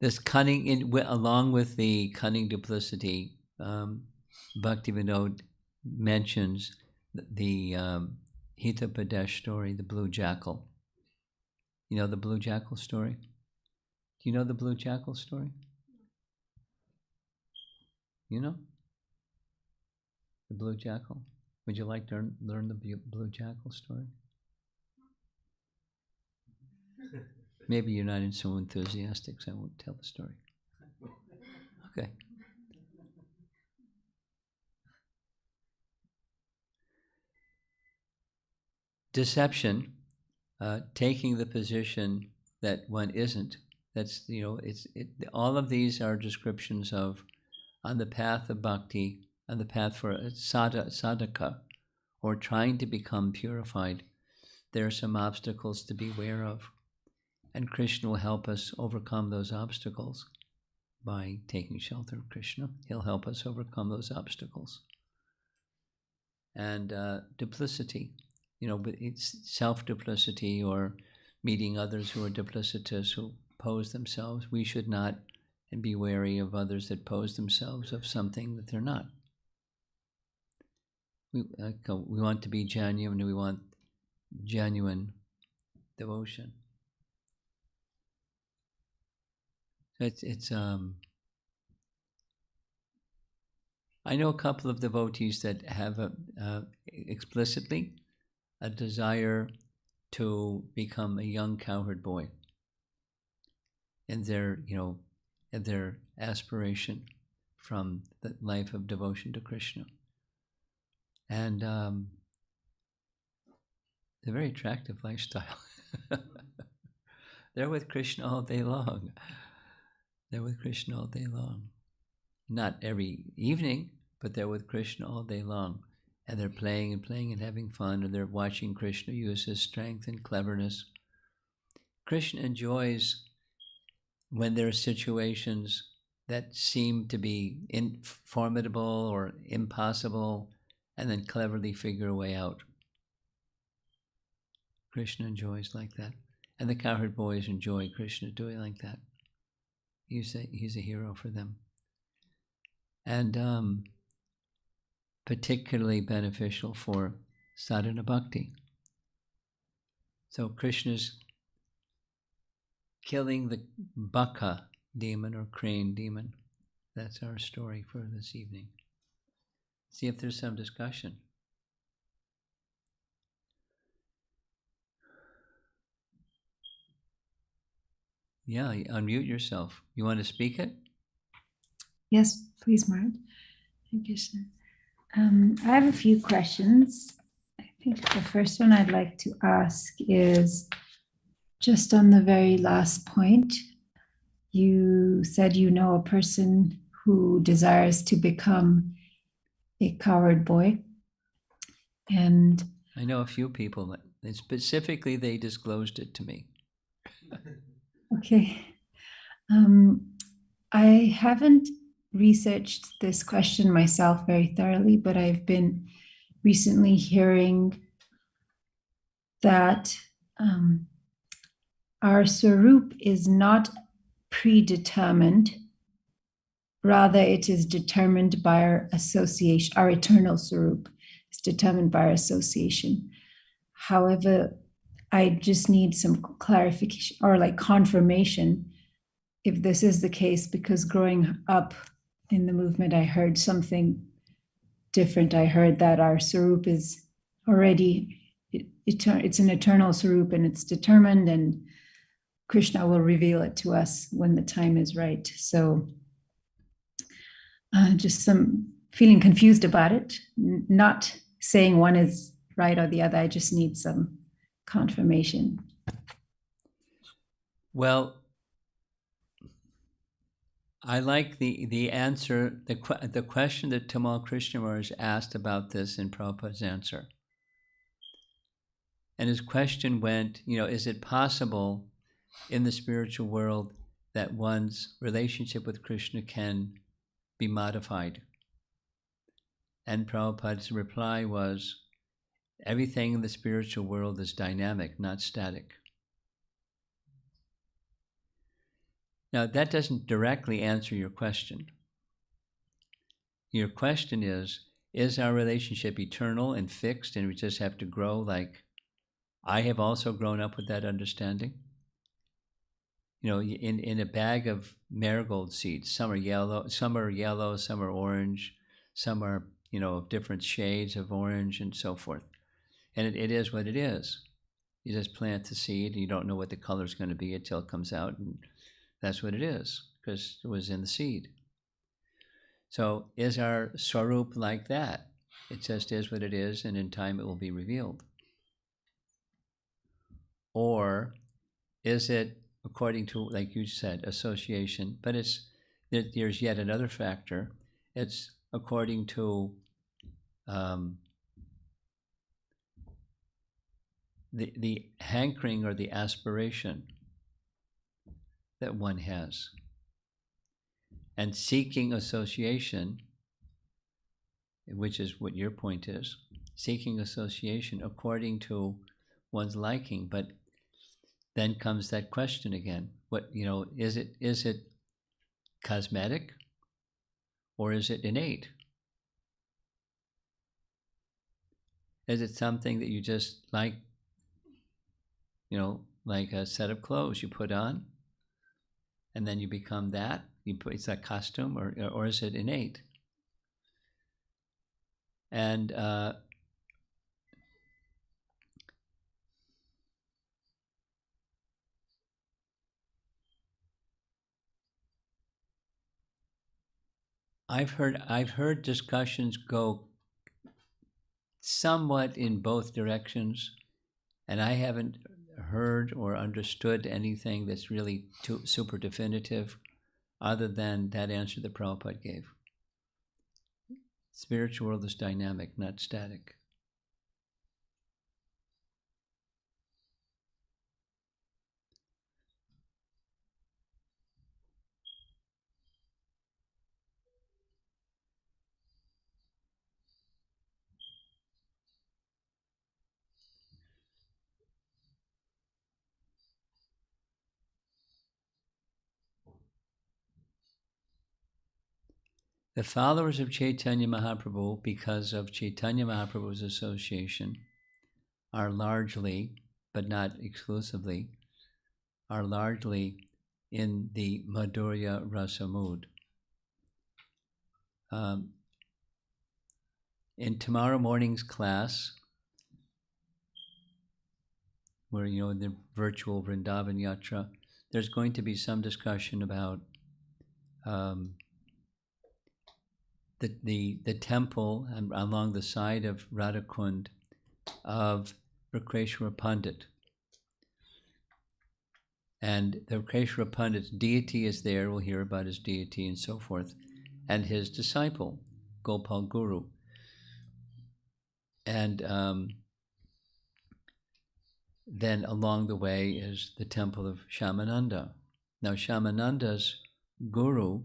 Speaker 1: This cunning, along with the cunning duplicity, Bhaktivinoda mentions the Hitapadesh story, the blue jackal. You know the blue jackal story? Do you know the blue jackal story? You know? The blue jackal? Would you like to learn the blue jackal story? Maybe you're not so enthusiastic, so I won't tell the story. Okay. Deception, taking the position that one isn't. That's, all of these are descriptions of, on the path of bhakti, on the path for a sadhaka, or trying to become purified, there are some obstacles to be aware of. And Krishna will help us overcome those obstacles by taking shelter of Krishna. He'll help us overcome those obstacles. And duplicity, it's self-duplicity or meeting others who are duplicitous, who pose themselves. We should not, and be wary of others that pose themselves of something that they're not. We want to be genuine, and we want genuine devotion. It's I know a couple of devotees that have explicitly a desire to become a young cowherd boy, and their aspiration from the life of devotion to Krishna, and they're very attractive lifestyle. They're with Krishna all day long. They're with Krishna all day long. Not every evening, but they're with Krishna all day long. And they're playing and having fun, and they're watching Krishna use his strength and cleverness. Krishna enjoys when there are situations that seem to be formidable or impossible, and then cleverly figure a way out. Krishna enjoys like that. And the cowherd boys enjoy Krishna doing like that. He's a hero for them. And particularly beneficial for sadhana bhakti. So Krishna's killing the baka demon or crane demon. That's our story for this evening. See if there's some discussion. Yeah, unmute yourself. You want to speak it?
Speaker 2: Yes, please, Maharaj. Thank you, sir. I have a few questions. I think the first one I'd like to ask is just on the very last point. You said you know a person who desires to become a cowherd boy. And
Speaker 1: I know a few people that specifically they disclosed it to me.
Speaker 2: Okay. I haven't researched this question myself very thoroughly, but I've been recently hearing that our Swarup is not predetermined. Rather, it is determined by our association. Our eternal Swarup is determined by our association. However, I just need some clarification or like confirmation if this is the case, because growing up in the movement, I heard something different. I heard that our Swarup is already, it's an eternal Swarup and it's determined, and Krishna will reveal it to us when the time is right. So just some feeling confused about it, not saying one is right or the other. I just need some confirmation.
Speaker 1: Well, I like the answer, the question that Tamal Krishnamurti asked about this in Prabhupada's answer. And his question went, is it possible in the spiritual world that one's relationship with Krishna can be modified? And Prabhupada's reply was, everything in the spiritual world is dynamic, not static. Now, that doesn't directly answer your question. Your question is our relationship eternal and fixed and we just have to grow like I have also grown up with that understanding? In a bag of marigold seeds, some are yellow, some are orange, some are, of different shades of orange and so forth. And it is what it is. You just plant the seed and you don't know what the color is going to be until it comes out, and that's what it is, because it was in the seed. So is our swarup like that? It just is what it is, and in time it will be revealed. Or is it, according to, like you said, association, but there's yet another factor. It's according to the hankering or the aspiration that one has. And seeking association, which is what your point is, seeking association according to one's liking. But then comes that question again. What, is it cosmetic or is it innate? Is it something that you just like, like a set of clothes you put on and then you become that? It's that costume, or is it innate? And I've heard discussions go somewhat in both directions, and I haven't heard or understood anything that's really super definitive other than that answer that Prabhupada gave. Spiritual world is dynamic, not static. The followers of Chaitanya Mahaprabhu, because of Chaitanya Mahaprabhu's association, are largely, but not exclusively, are largely in the Madhurya Rasa mood. In tomorrow morning's class, where, in the virtual Vrindavan Yatra, there's going to be some discussion about the temple along the side of Radhakund of Bakasura Pandit. And the Bakasura Pandit's deity is there, we'll hear about his deity and so forth, and his disciple, Gopal Guru. And then along the way is the temple of Shyamananda. Now, Shyamananda's guru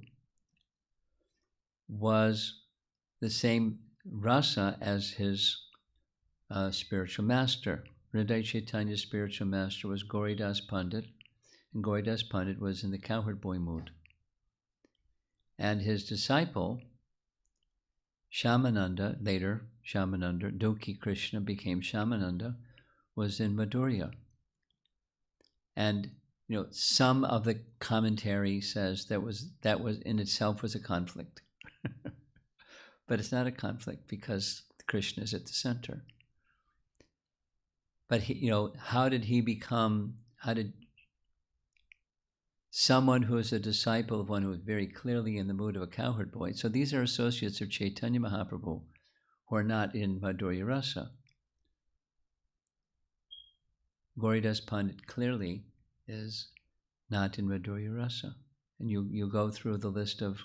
Speaker 1: was the same rasa as his spiritual master. Hriday Chaitanya's spiritual master was Gauridas Pandit, and Gauridas Pandit was in the cowherd boy mood. And his disciple, Shyamananda, later Shyamananda, Dukhi Krishna became Shyamananda, was in Madhurya. And some of the commentary says that was in itself was a conflict. But it's not a conflict because Krishna is at the center. But how did someone who is a disciple of one who is very clearly in the mood of a cowherd boy. So these are associates of Chaitanya Mahaprabhu who are not in Madhurya Rasa. Gauridas Pandit clearly is not in Madhurya Rasa. And you go through the list of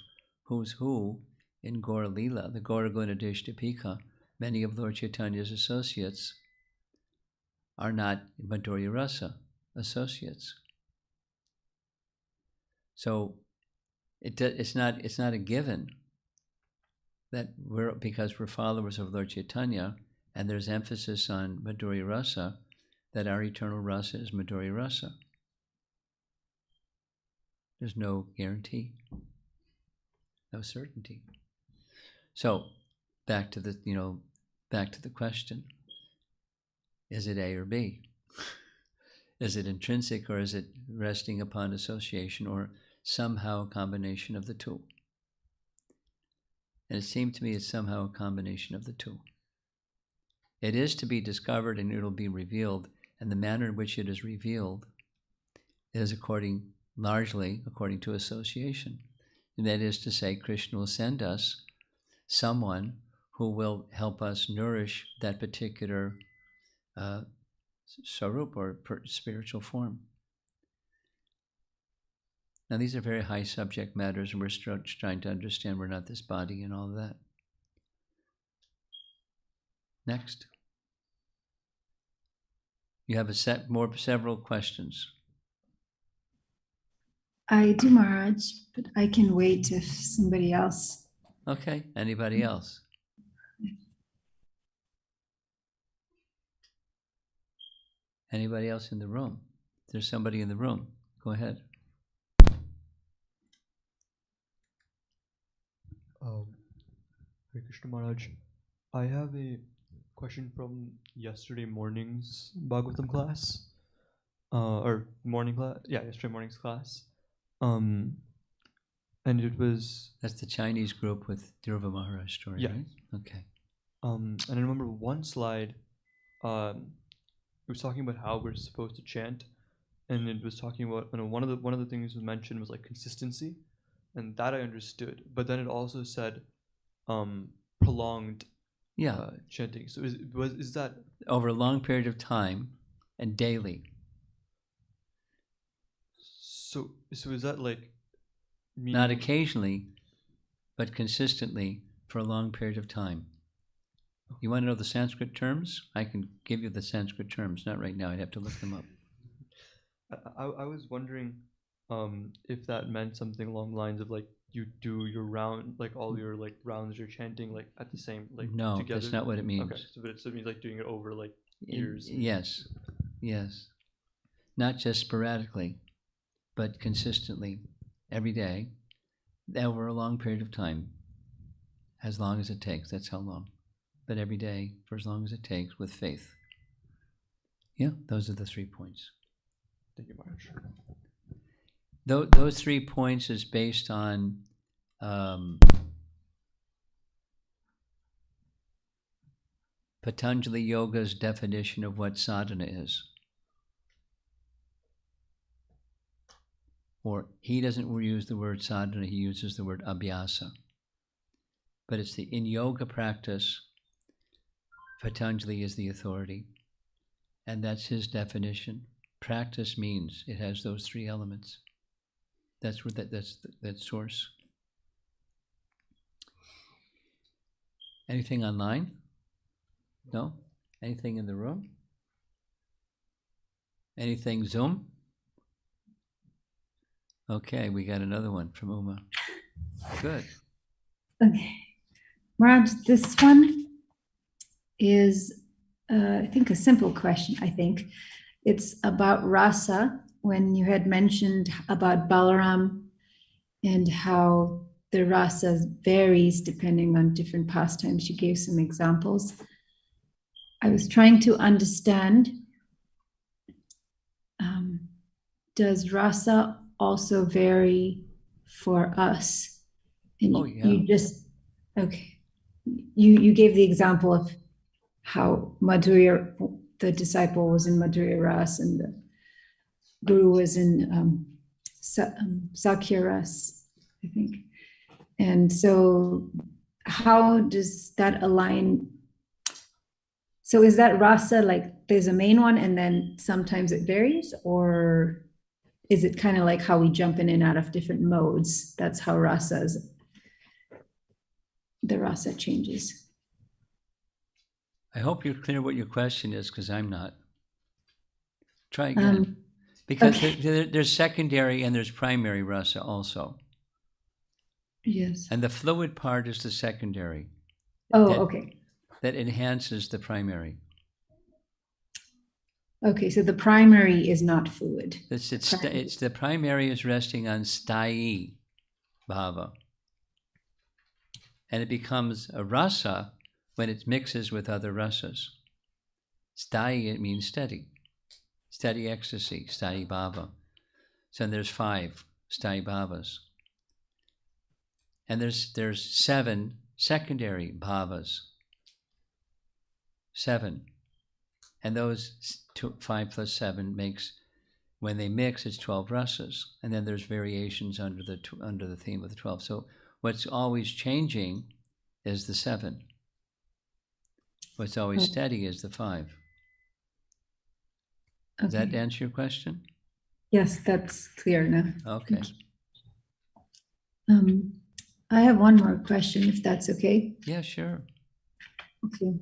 Speaker 1: who's who in Gaura Lila, the Gaura Gunadeshtapika. Many of Lord Chaitanya's associates are not Madhurya Rasa associates. So it's not a given that because we're followers of Lord Chaitanya and there's emphasis on Madhurya Rasa, that our eternal rasa is Madhurya Rasa. There's no guarantee, no certainty. So back to the question: is it A or B? Is it intrinsic, or is it resting upon association, or somehow a combination of the two? And it seemed to me it's somehow a combination of the two. It is to be discovered and it'll be revealed, and the manner in which it is revealed is largely according to association. And that is to say, Krishna will send us someone who will help us nourish that particular sarup or spiritual form. Now these are very high subject matters, and we're trying to understand we're not this body and all of that. Next. You have several questions.
Speaker 2: I do, Maharaj, but I can wait if somebody else.
Speaker 1: Okay, anybody else? Anybody else in the room? If there's somebody in the room, go ahead.
Speaker 3: Hare Krishna Maharaj, I have a question from yesterday morning's Bhagavatam class, or morning class. Yeah, yesterday morning's class. And it was...
Speaker 1: That's the Chinese group with Dhruva Maharaj story,
Speaker 3: yeah.
Speaker 1: Right? Okay.
Speaker 3: And I remember one slide, it was talking about how we're supposed to chant, and it was talking about, one of the things was mentioned was like consistency, and that I understood. But then it also said prolonged chanting. So is that
Speaker 1: over a long period of time and daily?
Speaker 3: So is that like
Speaker 1: not occasionally, but consistently for a long period of time? You want to know the Sanskrit terms? I can give you the Sanskrit terms. Not right now. I'd have to look them up.
Speaker 3: I was wondering if that meant something along the lines of like you do your round, like all your like rounds you're chanting like at the same like
Speaker 1: no,
Speaker 3: together.
Speaker 1: That's not what it means.
Speaker 3: Okay, so it means like doing it over like years.
Speaker 1: Yes, not just sporadically, but consistently, every day, over a long period of time, as long as it takes. That's how long. But every day, for as long as it takes, with faith. Yeah, those are the 3 points.
Speaker 3: Thank you, Maharaj.
Speaker 1: Those 3 points is based on Patanjali Yoga's definition of what sadhana is. Or he doesn't use the word sadhana, he uses the word abhyasa. But it's in yoga practice, Patanjali is the authority. And that's his definition. Practice means it has those 3 elements. That's where that's that source. Anything online? No? Anything in the room? Anything Zoom? Okay, we got another one from Uma. Good.
Speaker 2: Okay. Maharaj, this one is, I think, a simple question, I think. It's about rasa, when you had mentioned about Balaram and how the rasa varies depending on different pastimes. You gave some examples. I was trying to understand, does rasa also vary for us? And you just, okay. You gave the example of how Madhurya, the disciple was in Madhurya Ras and the guru was in Sakya-ras, I think. And so how does that align? So is that rasa like there's a main one and then sometimes it varies, or is it kind of like how we jump in and out of different modes? That's how the rasa changes.
Speaker 1: I hope you're clear what your question is, because I'm not. Try again. Because
Speaker 2: okay.
Speaker 1: there's secondary and there's primary rasa also.
Speaker 2: Yes.
Speaker 1: And the fluid part is the secondary.
Speaker 2: Oh,
Speaker 1: that,
Speaker 2: okay.
Speaker 1: That enhances the primary.
Speaker 2: Okay, so the primary is not fluid.
Speaker 1: It's the primary is resting on sthayi bhava. And it becomes a rasa when it mixes with other rasas. Sthayi, it means steady. Steady ecstasy, sthayi bhava. So there's 5 sthayi bhavas. And there's 7 secondary bhavas. 7. And those 5 plus 7 makes, when they mix, it's 12 rasas. And then there's variations under the theme of the 12. So what's always changing is the 7. What's always steady is the 5. Does that answer your question?
Speaker 2: Yes, that's clear now.
Speaker 1: Okay.
Speaker 2: I have one more question, if that's okay.
Speaker 1: Yeah, sure.
Speaker 2: Okay.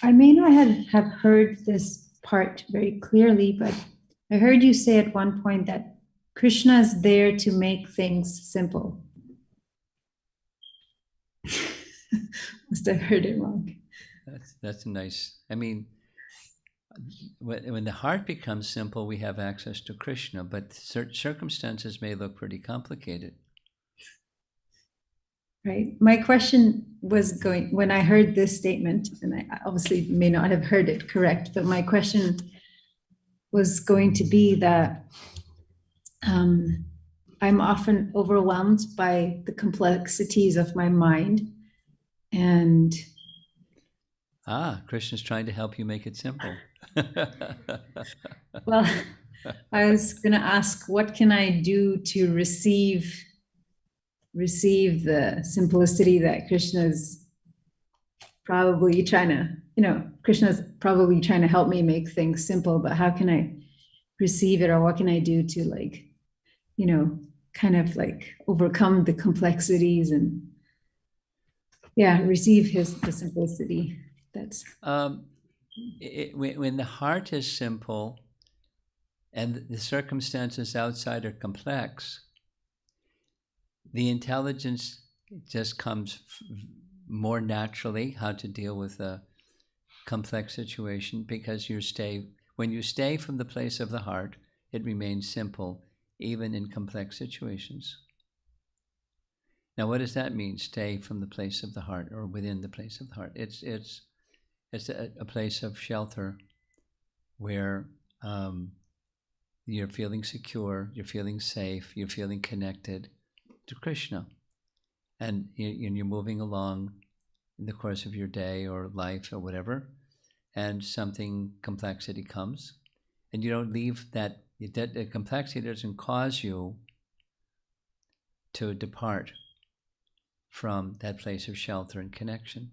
Speaker 2: I may not have heard this part very clearly, but I heard you say at one point that Krishna is there to make things simple. Must have heard it wrong.
Speaker 1: That's nice. I mean, when the heart becomes simple, we have access to Krishna, but circumstances may look pretty complicated.
Speaker 2: Right. My question was going, when I heard this statement, and I obviously may not have heard it correct, but my question was going to be that I'm often overwhelmed by the complexities of my mind. And
Speaker 1: Krishna's trying to help you make it simple.
Speaker 2: well, I was going to ask, what can I do to receive the simplicity that Krishna's probably trying to, Krishna's probably trying to help me make things simple, but how can I receive it, or what can I do to kind of overcome the complexities and receive the simplicity? That's
Speaker 1: when the heart is simple and the circumstances outside are complex, the intelligence just comes more naturally how to deal with a complex situation, because when you stay from the place of the heart, it remains simple even in complex situations. Now, what does that mean? Stay from the place of the heart, or within the place of the heart. It's a place of shelter where you're feeling secure, you're feeling safe, you're feeling connected to Krishna, and you're moving along in the course of your day or life or whatever, and complexity comes, and you don't leave that complexity doesn't cause you to depart from that place of shelter and connection.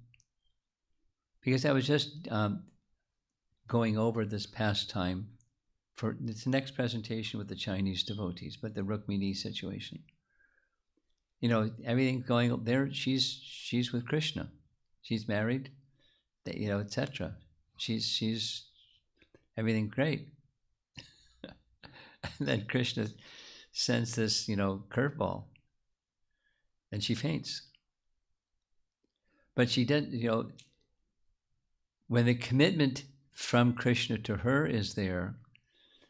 Speaker 1: Because I was just going over this past time for it's the next presentation with the Chinese devotees, but the Rukmini situation. Everything going there. She's with Krishna. She's married, etc. She's everything great. And then Krishna sends this, curveball, and she faints. But she didn't, when the commitment from Krishna to her is there,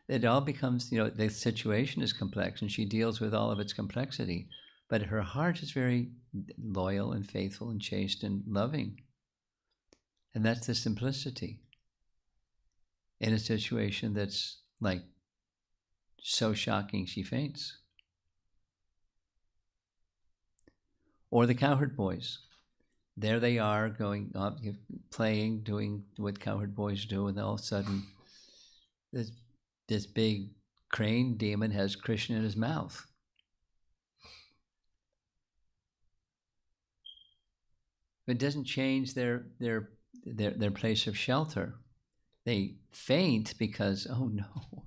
Speaker 1: it all becomes, the situation is complex, and she deals with all of its complexity. But her heart is very loyal and faithful and chaste and loving. And that's the simplicity in a situation that's like so shocking she faints. Or the cowherd boys. There they are going up, playing, doing what cowherd boys do, and all of a sudden this big crane demon has Krishna in his mouth. It doesn't change their place of shelter. They faint because, oh no.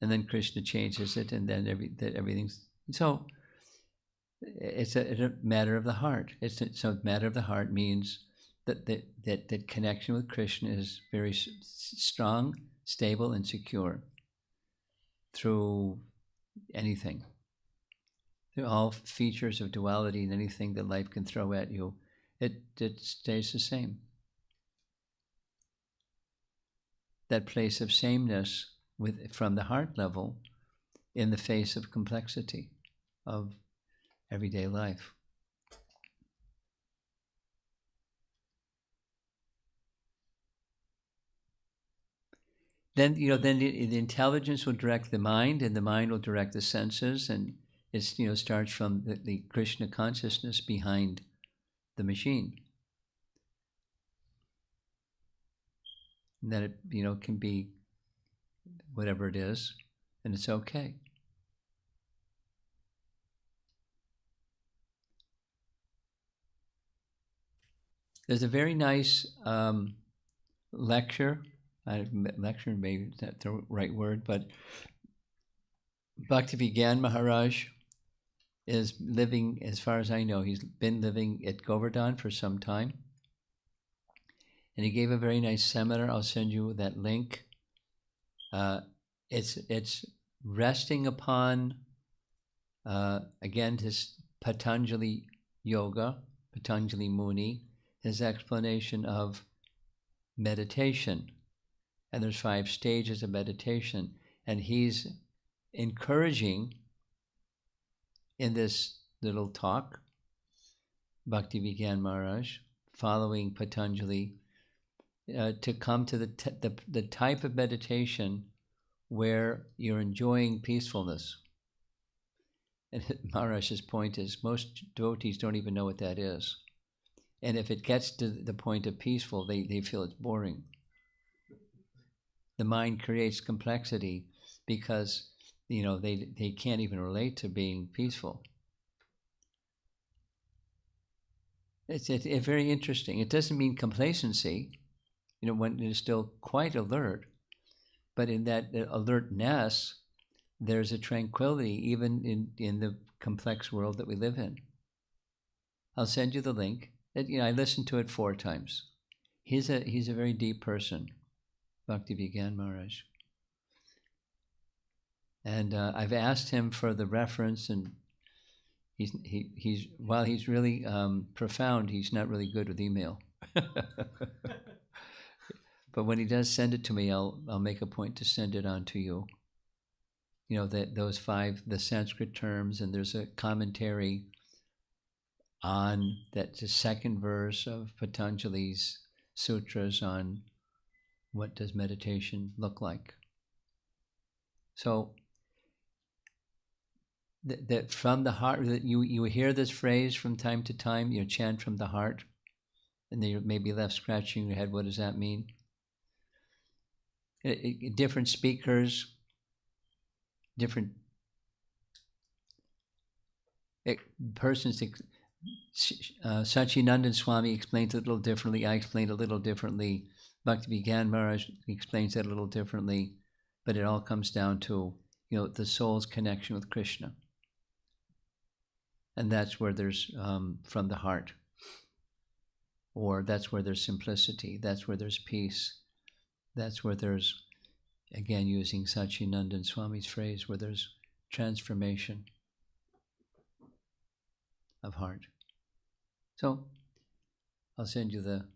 Speaker 1: And then Krishna changes it, and then everything's... So it's a matter of the heart. So matter of the heart means that connection with Krishna is very strong, stable, and secure through anything. Through all features of duality and anything that life can throw at you, it stays the same. That place of sameness from the heart level in the face of complexity of everyday life. Then the intelligence will direct the mind, and the mind will direct the senses, and it starts from the Krishna consciousness behind the machine. And that it can be whatever it is, and it's okay. There's a very nice lecture. Lecture maybe not the right word, but Bhaktivinoda Maharaj is living, as far as I know, he's been living at Govardhan for some time. And he gave a very nice seminar. I'll send you that link. It's resting upon, again, his Patanjali Yoga, Patanjali Muni, his explanation of meditation. And there's 5 stages of meditation. And he's encouraging, in this little talk, Bhaktivinoda Maharaj, following Patanjali, to come to the type of meditation where you're enjoying peacefulness. And Maharaj's point is most devotees don't even know what that is. And if it gets to the point of peaceful, they feel it's boring. The mind creates complexity because they can't even relate to being peaceful. It's very interesting. It doesn't mean complacency, when you're still quite alert, but in that alertness, there's a tranquility even in the complex world that we live in. I'll send you the link. I listened to it 4 times. He's a very deep person, Bhaktivinoda Maharaj. And I've asked him for the reference, and he's while he's really profound, he's not really good with email. But when he does send it to me, I'll make a point to send it on to you. That those 5, the Sanskrit terms, and there's a commentary on that, the 2nd verse of Patanjali's sutras on what does meditation look like. So that from the heart, that you hear this phrase from time to time, you chant from the heart, and then you may be left scratching your head, what does that mean? Different speakers, different persons. Sachinandan Swami explains it a little differently. I explain it a little differently. Bhaktivinoda Maharaj explains it a little differently. But it all comes down to the soul's connection with Krishna, and that's where there's from the heart, or that's where there's simplicity. That's where there's peace. That's where there's, again, using Sachinandan Swami's phrase, where there's transformation of heart. So I'll send you the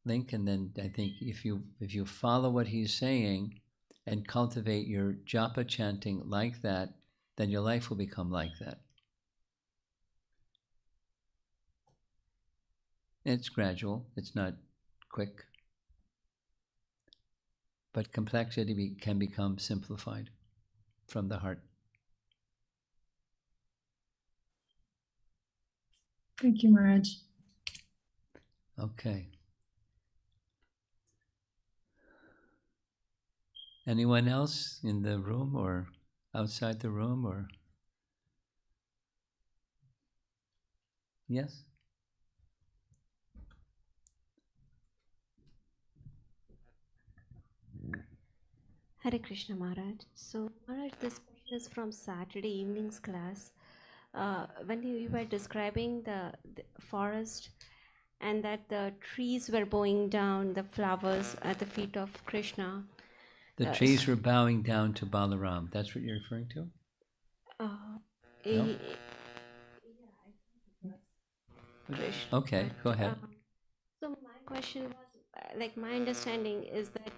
Speaker 1: link, and then I think if you follow what he's saying and cultivate your japa chanting like that, then your life will become like that. It's gradual, it's not quick, but complexity can become simplified from the heart.
Speaker 2: Thank you, Maharaj.
Speaker 1: Okay. Anyone else in the room or outside the room or? Yes?
Speaker 4: Hare Krishna Maharaj. So Maharaj, this question is from Saturday evening's class. When you were describing the forest and that the trees were bowing down, the flowers at the feet of Krishna.
Speaker 1: The trees were bowing down to Balaram. That's what you're referring to? No?
Speaker 4: Krishna.
Speaker 1: Okay, go ahead.
Speaker 4: So my question was, like my understanding is that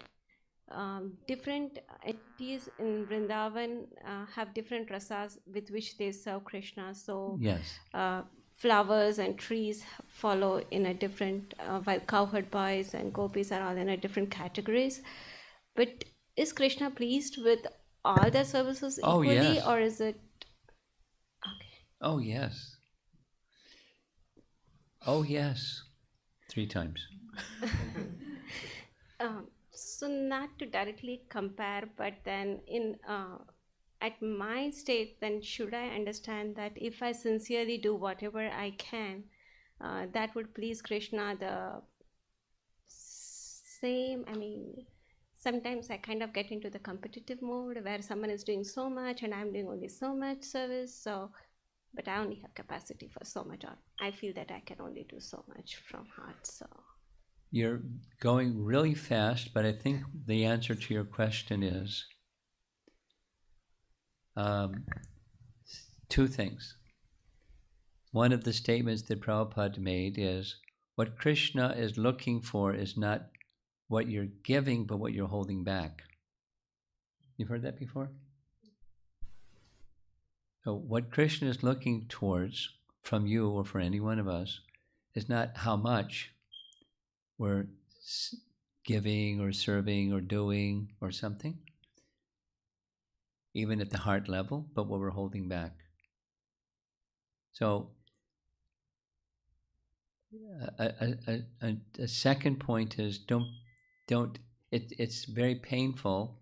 Speaker 4: different entities in Vrindavan have different rasas with which they serve Krishna. So
Speaker 1: Yes.
Speaker 4: Flowers and trees follow in a different, while cowherd boys and gopis are all in a different categories. But is Krishna pleased with all the services equally,
Speaker 1: yes.
Speaker 4: or is it? Okay.
Speaker 1: Oh, yes. Oh, yes. 3 times.
Speaker 4: So not to directly compare, but then in at my state, then should I understand that if I sincerely do whatever I can, that would please Krishna the same? I mean, sometimes I kind of get into the competitive mode where someone is doing so much and I'm doing only so much service. So, but I only have capacity for so much, or I feel that I can only do so much from heart. So.
Speaker 1: You're going really fast, but I think the answer to your question is 2 things. One of the statements that Prabhupada made is, what Krishna is looking for is not what you're giving, but what you're holding back. You've heard that before? So what Krishna is looking towards from you or for any one of us is not how much we're giving or serving or doing or something, even at the heart level, but what we're holding back. So a second point is don't. It's very painful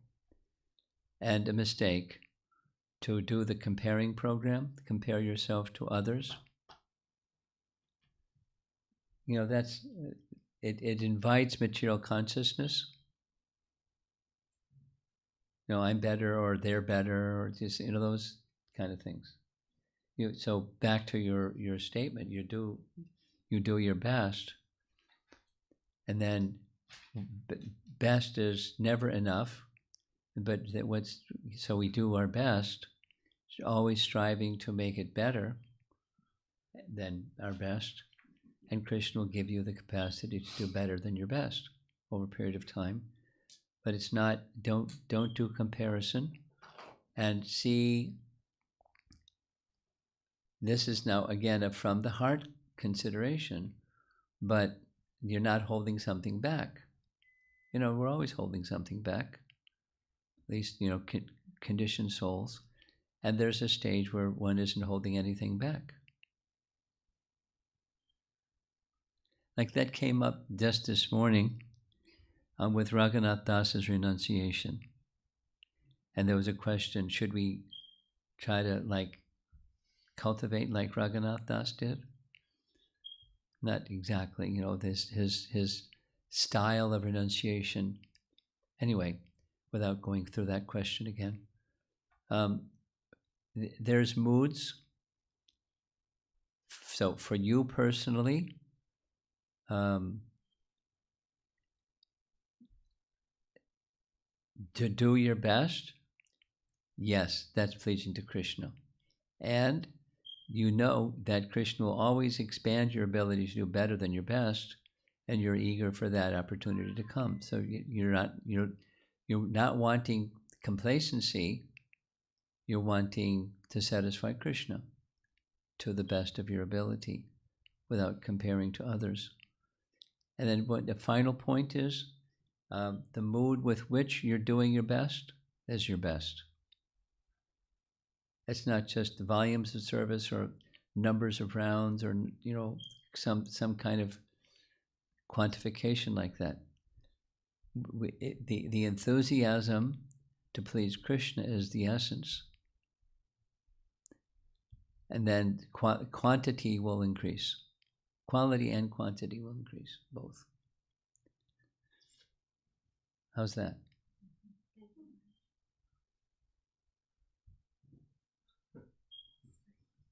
Speaker 1: and a mistake to do the comparing program, compare yourself to others. You know, that's it invites material consciousness. You know, I'm better or they're better, or just, you know, those kind of things. So back to your statement, you do your best, and then best is never enough, but so we do our best, always striving to make it better than our best, and Krishna will give you the capacity to do better than your best over a period of time. But it's not, don't do comparison, and see, this is now again a from the heart consideration, but you're not holding something back. You know, we're always holding something back, at least, you know, conditioned souls, and there's a stage where one isn't holding anything back. Like that came up just this morning with Raghunath Das's renunciation. And there was a question, should we try to like cultivate like Raghunath Das did? Not exactly, you know, his style of renunciation. Anyway, without going through that question again, there's moods. So for you personally, to do your best, yes, that's pleasing to Krishna. And you know that Krishna will always expand your ability to do better than your best, and you're eager for that opportunity to come. So you're not wanting complacency, you're wanting to satisfy Krishna to the best of your ability without comparing to others. And then what the final point is, the mood with which you're doing your best is your best. It's not just the volumes of service or numbers of rounds or, you know, some kind of quantification like that. The enthusiasm to please Krishna is the essence. And then quantity will increase. Quality and quantity will increase, both. How's that?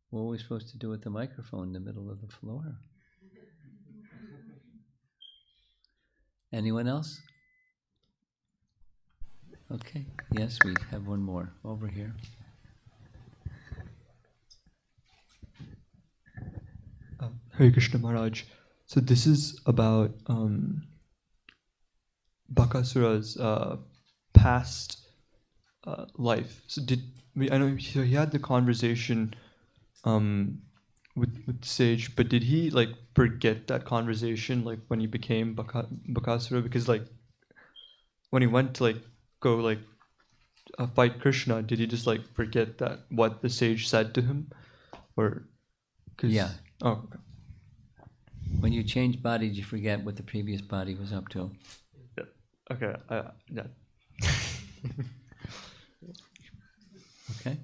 Speaker 1: What are we supposed to do with the microphone in the middle of the floor? Anyone else? Okay, yes, we have one more over here.
Speaker 3: Hare Krishna Maharaj. So this is about Bakasura's past life. So I know he had the conversation with Sage, but did he like forget that conversation like when he became Bakasura? Because like when he went to like go like fight Krishna, did he just like forget that what the sage said to him, or?
Speaker 1: Yeah.
Speaker 3: Oh. Okay.
Speaker 1: When you change bodies, you forget what the previous body was up to.
Speaker 3: Yeah. Okay. Yeah.
Speaker 1: Okay.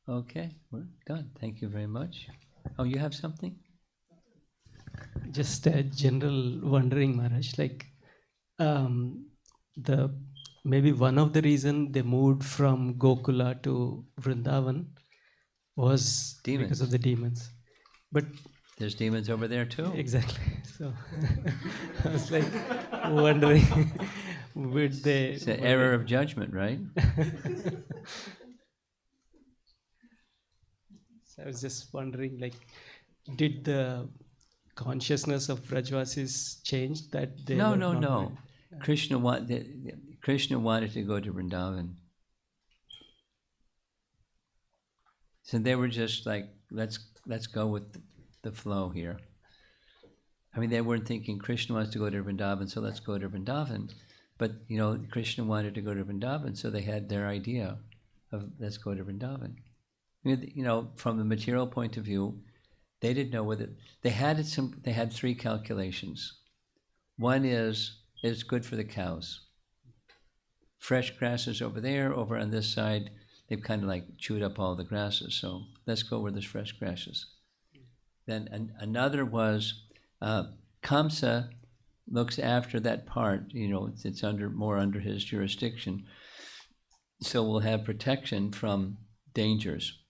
Speaker 1: Okay, we're done. Thank you very much. Oh, you have something?
Speaker 5: Just a general wondering, Maharaj, like the maybe one of the reason they moved from Gokula to Vrindavan was because of the demons. But
Speaker 1: there's demons over there too.
Speaker 5: Exactly. So I was like wondering, would they?
Speaker 1: It's an error of judgment, right?
Speaker 5: So I was just wondering, like, did the consciousness of Brajvasis change that they?
Speaker 1: No. Krishna wanted to go to Vrindavan. So they were just like, let's go with the flow here. I mean, they weren't thinking Krishna wants to go to Vrindavan, so let's go to Vrindavan. But, Krishna wanted to go to Vrindavan, so they had their idea of let's go to Vrindavan. I mean, from the material point of view, they didn't know whether they had three calculations. One is it's good for the cows. Fresh grasses over there, over on this side, they've kind of like chewed up all the grasses, so let's go where there's fresh grasses. Then another was Kamsa looks after that part, it's more under his jurisdiction, so we'll have protection from dangers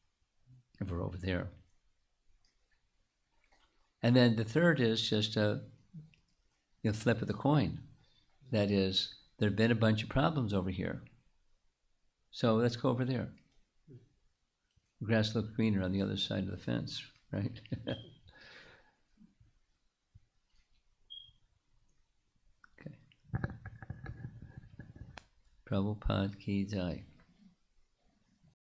Speaker 1: if we're over there. And then the third is just a flip of the coin. That is, there have been a bunch of problems over here, so let's go over there. The grass looks greener on the other side of the fence, right? Okay. Prabhupada ki jai.